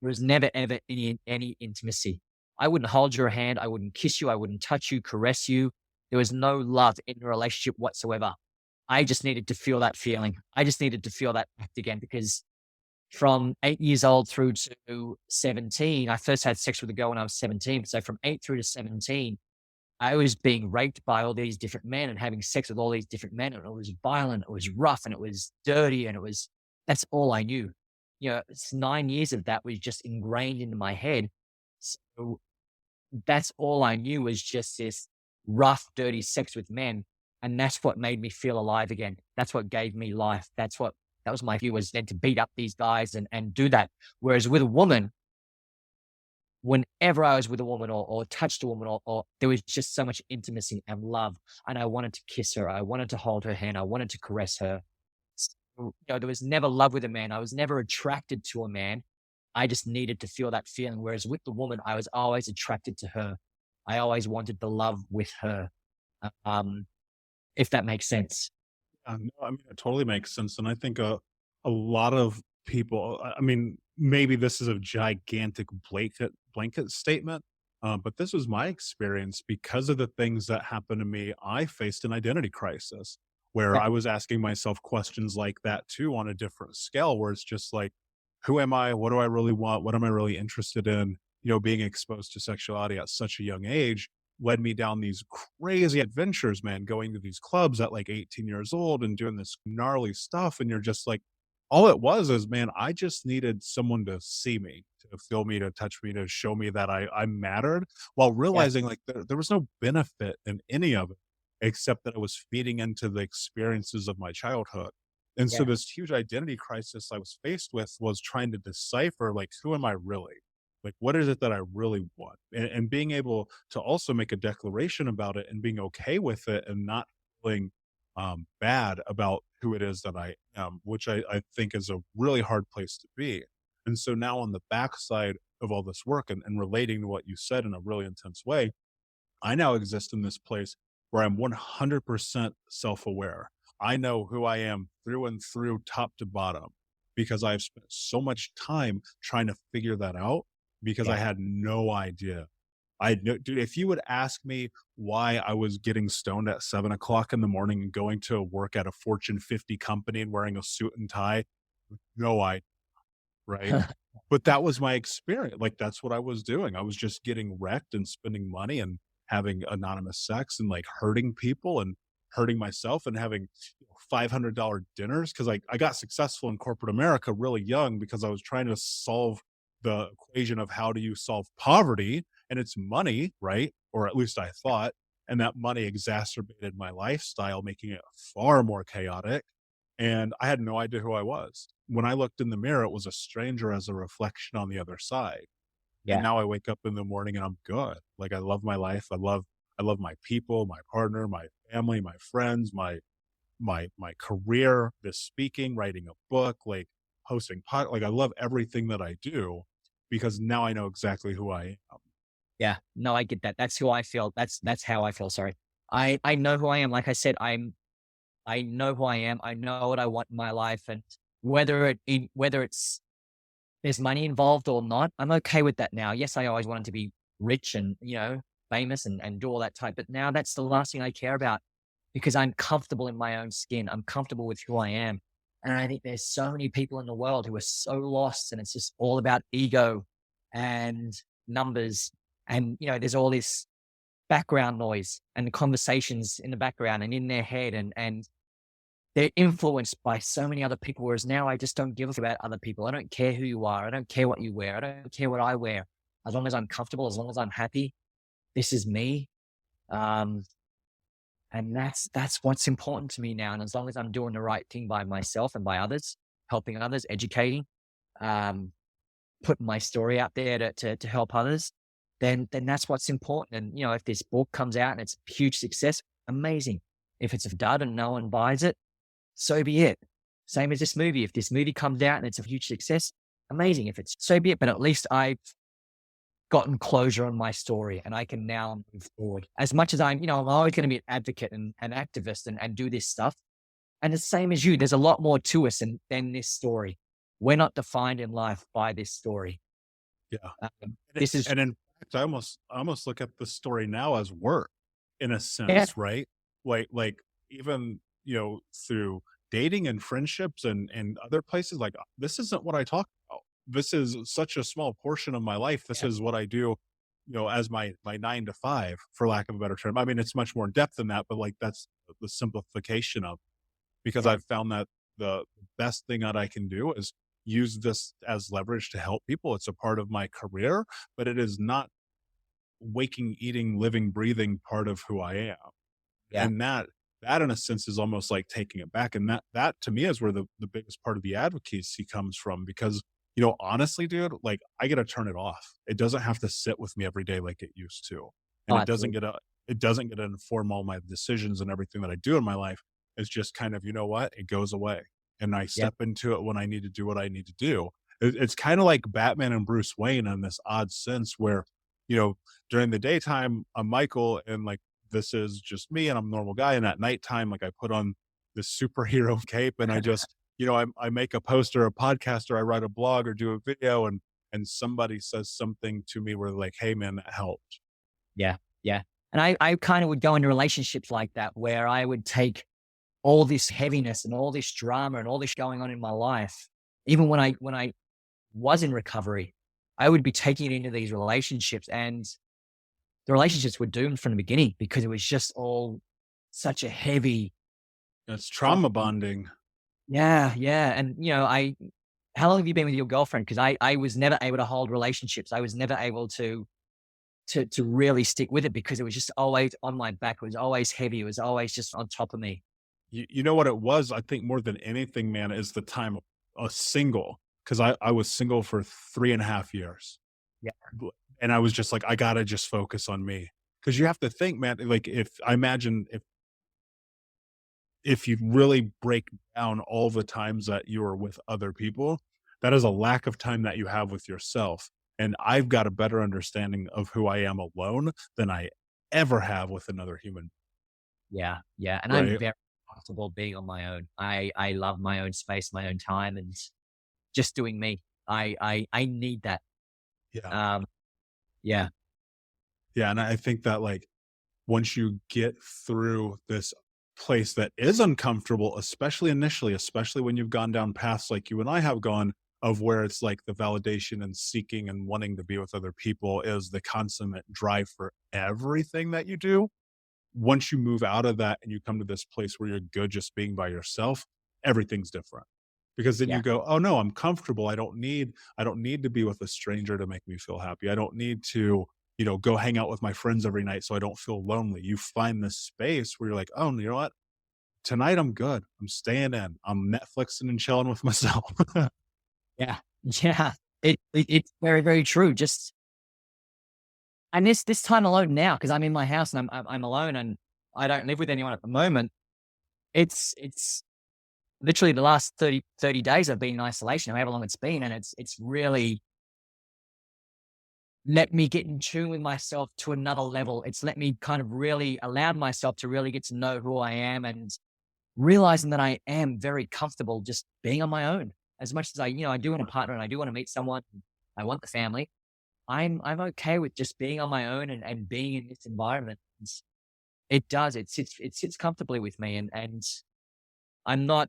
B: there was never, ever any intimacy. I wouldn't hold your hand. I wouldn't kiss you. I wouldn't touch you, caress you. There was no love in the relationship whatsoever. I just needed to feel that feeling. I just needed to feel that act again, because from 8 years old through to 17, I first had sex with a girl when I was 17. So from 8 through to 17, I was being raped by all these different men and having sex with all these different men. And it was violent, it was rough, and it was dirty. And that's all I knew. It's 9 years of that was just ingrained into my head. So that's all I knew, was just this rough, dirty sex with men. And that's what made me feel alive again. That's what gave me life. That was my view, was then to beat up these guys and do that. Whereas with a woman, whenever I was with a woman or touched a woman, or there was just so much intimacy and love, and I wanted to kiss her. I wanted to hold her hand. I wanted to caress her. So, there was never love with a man. I was never attracted to a man. I just needed to feel that feeling. Whereas with the woman, I was always attracted to her. I always wanted the love with her. If that makes sense.
C: No, I mean, it totally makes sense. And I think a lot of people, I mean, maybe this is a gigantic blanket statement, But this was my experience because of the things that happened to me. I faced an identity crisis where
B: Yeah.
C: I was asking myself questions like that too, on a different scale, where it's just like, who am I? What do I really want? What am I really interested in? Being exposed to sexuality at such a young age led me down these crazy adventures, man, going to these clubs at like 18 years old and doing this gnarly stuff. And you're just like, all it was is, man, I just needed someone to see me, to feel me, to touch me, to show me that I mattered, while
B: Yeah.
C: realizing like there was no benefit in any of it, except that it was feeding into the experiences of my childhood. And so
B: Yeah.
C: this huge identity crisis I was faced with was trying to decipher, like, who am I really? Like, what is it that I really want? And being able to also make a declaration about it and being okay with it and not feeling bad about who it is that I am, which I think is a really hard place to be. And so now on the backside of all this work and relating to what you said in a really intense way, I now exist in this place where I'm 100% self aware. I know who I am through and through, top to bottom, because I've spent so much time trying to figure that out because I
B: Yeah.
C: had no idea. Dude, if you would ask me why I was getting stoned at 7 o'clock in the morning and going to work at a Fortune 50 company and wearing a suit and tie, no idea, right? But that was my experience. Like, that's what I was doing. I was just getting wrecked and spending money and having anonymous sex and like hurting people and hurting myself and having $500 dinners. Cause I got successful in corporate America really young because I was trying to solve the equation of how do you solve poverty, and it's money, right? Or at least I thought. And that money exacerbated my lifestyle, making it far more chaotic. And I had no idea who I was. When I looked in the mirror, it was a stranger as a reflection on the other side. And
B: Yeah.
C: now I wake up in the morning and I'm good. Like, I love my life. I love my people, my partner, my family, my friends, my career, this speaking, writing a book, like hosting like I love everything that I do because now I know exactly who I am.
B: Yeah. No, I get that. That's who I feel. That's how I feel. Sorry. I know who I am. Like I said, I know who I am. I know what I want in my life, and whether it's there's money involved or not, I'm okay with that now. Yes, I always wanted to be rich and, famous and do all that type, but now that's the last thing I care about because I'm comfortable in my own skin. I'm comfortable with who I am. And I think there's so many people in the world who are so lost, and it's just all about ego and numbers. And, there's all this background noise and the conversations in the background and in their head, and they're influenced by so many other people. Whereas now I just don't give a fuck about other people. I don't care who you are. I don't care what you wear. I don't care what I wear. As long as I'm comfortable, as long as I'm happy, this is me. Um, and that's what's important to me now. And as long as I'm doing the right thing by myself and by others, helping others, educating, um, putting my story out there to help others, then that's what's important. And if this book comes out and it's a huge success, amazing. If it's a dud and no one buys it, so be it. Same as this movie. If this movie comes out and it's a huge success, amazing. If it's so be it. But at least I've gotten closure on my story and I can now move forward. As much as I'm always going to be an advocate and an activist and do this stuff. And the same as you, there's a lot more to us than this story. We're not defined in life by this story.
C: Yeah.
B: This is,
C: And in fact, I almost look at the story now as work in a
B: yeah,
C: sense, right? Like even, through dating and friendships and other places, like, this isn't what I talk about. This is such a small portion of my life. This
B: yeah,
C: is what I do, as my 9 to 5, for lack of a better term. I mean, it's much more in depth than that, but like, that's the simplification of, because
B: yeah,
C: I've found that the best thing that I can do is use this as leverage to help people. It's a part of my career, but it is not waking, eating, living, breathing part of who I am.
B: yeah,
C: And that in a sense is almost like taking it back. And that to me is where the biggest part of the advocacy comes from, because, honestly, dude, like, I got to turn it off. It doesn't have to sit with me every day like it used to. And
B: oh,
C: it
B: absolutely.
C: doesn't get to inform all my decisions and everything that I do in my life. It's just kind of, it goes away and I
B: Yeah,
C: step into it when I need to do what I need to do. It's kind of like Batman and Bruce Wayne in this odd sense where, you know, during the daytime, I'm Michael and like, this is just me and I'm a normal guy. And at nighttime, like, I put on this superhero cape and I just, I make a post or a podcast or I write a blog or do a video. And and somebody says something to me where like, hey man, that helped.
B: Yeah. Yeah. And I kind of would go into relationships like that where I would take all this heaviness and all this drama and all this going on in my life. Even when I was in recovery, I would be taking it into these relationships, and the relationships were doomed from the beginning because it was just all such a heavy.
C: It's trauma bonding.
B: Yeah. Yeah. And how long have you been with your girlfriend? Cause I was never able to hold relationships. I was never able to really stick with it because it was just always on my back. It was always heavy. It was always just on top of me.
C: You know what it was? I think more than anything, man, is the time of single. Cause I was single for 3.5 years.
B: Yeah.
C: And I was just like, I gotta just focus on me. Cause you have to think, man, like if you really break down all the times that you are with other people, that is a lack of time that you have with yourself. And I've got a better understanding of who I am alone than I ever have with another human.
B: Yeah. Yeah. And
C: Right?
B: I'm very comfortable being on my own. I love my own space, my own time, and just doing me. I need that.
C: Yeah.
B: Yeah.
C: Yeah. And I think that like once you get through this place that is uncomfortable, especially initially, especially when you've gone down paths like you and I have gone, of where it's like the validation and seeking and wanting to be with other people is the consummate drive for everything that you do. Once you move out of that and you come to this place where you're good just being by yourself, everything's different. Because then
B: Yeah.
C: you go, oh no, I'm comfortable. I don't need to be with a stranger to make me feel happy. I don't need to, go hang out with my friends every night so I don't feel lonely. You find this space where you're like, oh, you know what? Tonight I'm good. I'm staying in. I'm Netflixing and chilling with myself.
B: Yeah. Yeah. It's very, very true. Just, and this time alone now, because I'm in my house and I'm alone and I don't live with anyone at the moment. It's literally the last 30 days I've been in isolation, however long it's been. And it's really let me get in tune with myself to another level. It's let me kind of really allowed myself to really get to know who I am, and realizing that I am very comfortable just being on my own. As much as I do want a partner and I do want to meet someone, I want the family. I'm okay with just being on my own and being in this environment. It sits comfortably with me, and I'm not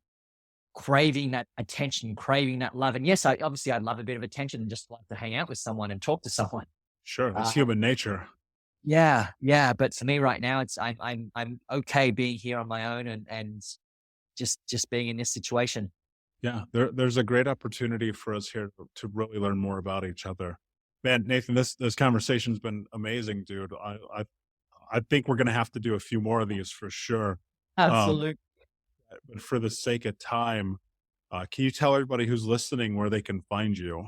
B: craving that attention, craving that love. And yes, I'd love a bit of attention and just like to hang out with someone and talk to someone.
C: Sure. That's
B: Uh,
C: human nature.
B: yeah, yeah. But for me right now, I'm okay being here on my own and just being in this situation.
C: Yeah, there's a great opportunity for us here to really learn more about each other. Man, Nathan, this conversation's been amazing, dude. I think we're gonna have to do a few more of these for sure. Um,
B: Absolutely.
C: but for the sake of time, can you tell everybody who's listening where they can find you?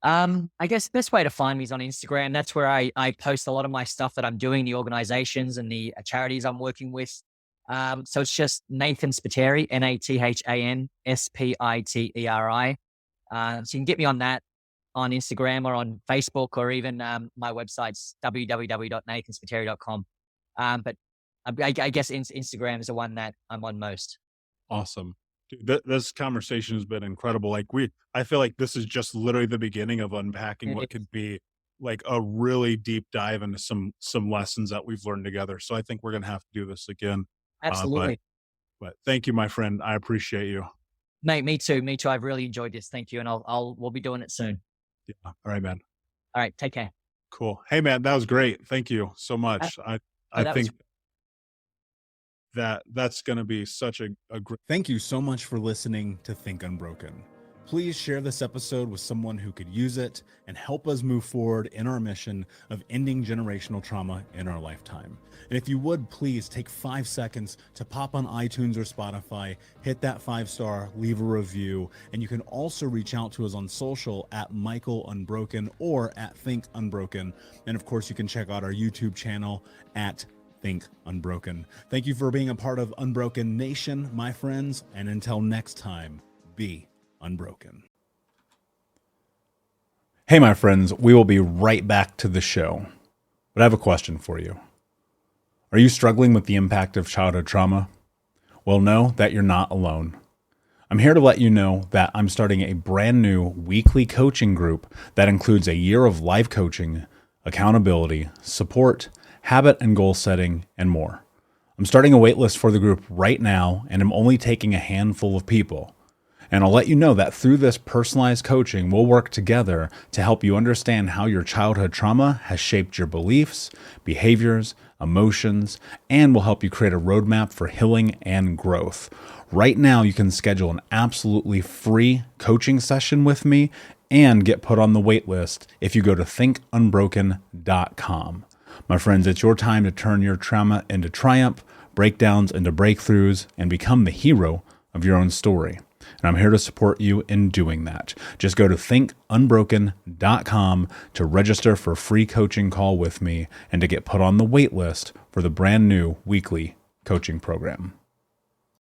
B: I guess the best way to find me is on Instagram. That's where I post a lot of my stuff that I'm doing, the organizations and the charities I'm working with. So it's just Nathan Spiteri, NATHAN SPITERI. So you can get me on that on Instagram or on Facebook, or even my website's www.nathanspiteri.com. But I guess Instagram is the one that I'm on most.
C: Awesome. Dude, this conversation has been incredible. Like I feel like this is just literally the beginning of unpacking what could be like a really deep dive into some lessons that we've learned together. So I think we're gonna have to do this again.
B: Absolutely.
C: But thank you, my friend. I appreciate you.
B: Mate, me too. Me too. I've really enjoyed this. Thank you. And we'll be doing it soon.
C: Yeah. All right, man.
B: All right. Take care.
C: Cool. Hey, man, that was great. Thank you so much. I think that's going to be such a great.
A: Thank you so much for listening to Think Unbroken. Please share this episode with someone who could use it and help us move forward in our mission of ending generational trauma in our lifetime. And if you would, please take 5 seconds to pop on iTunes or Spotify, hit that 5-star, leave a review, and you can also reach out to us on social at Michael Unbroken or at Think Unbroken. And of course, you can check out our YouTube channel at Think Unbroken. Thank you for being a part of Unbroken Nation, my friends, and until next time, be unbroken. Hey, my friends, we will be right back to the show. But I have a question for you. Are you struggling with the impact of childhood trauma? Well, know that you're not alone. I'm here to let you know that I'm starting a brand new weekly coaching group that includes a year of live coaching, accountability, support, habit and goal setting, and more. I'm starting a waitlist for the group right now, and I'm only taking a handful of people. And I'll let you know that through this personalized coaching, we'll work together to help you understand how your childhood trauma has shaped your beliefs, behaviors, emotions, and will help you create a roadmap for healing and growth. Right now, you can schedule an absolutely free coaching session with me and get put on the wait list if you go to thinkunbroken.com. My friends, it's your time to turn your trauma into triumph, breakdowns into breakthroughs, and become the hero of your own story. And I'm here to support you in doing that. Just go to thinkunbroken.com to register for a free coaching call with me and to get put on the wait list for the brand new weekly coaching program.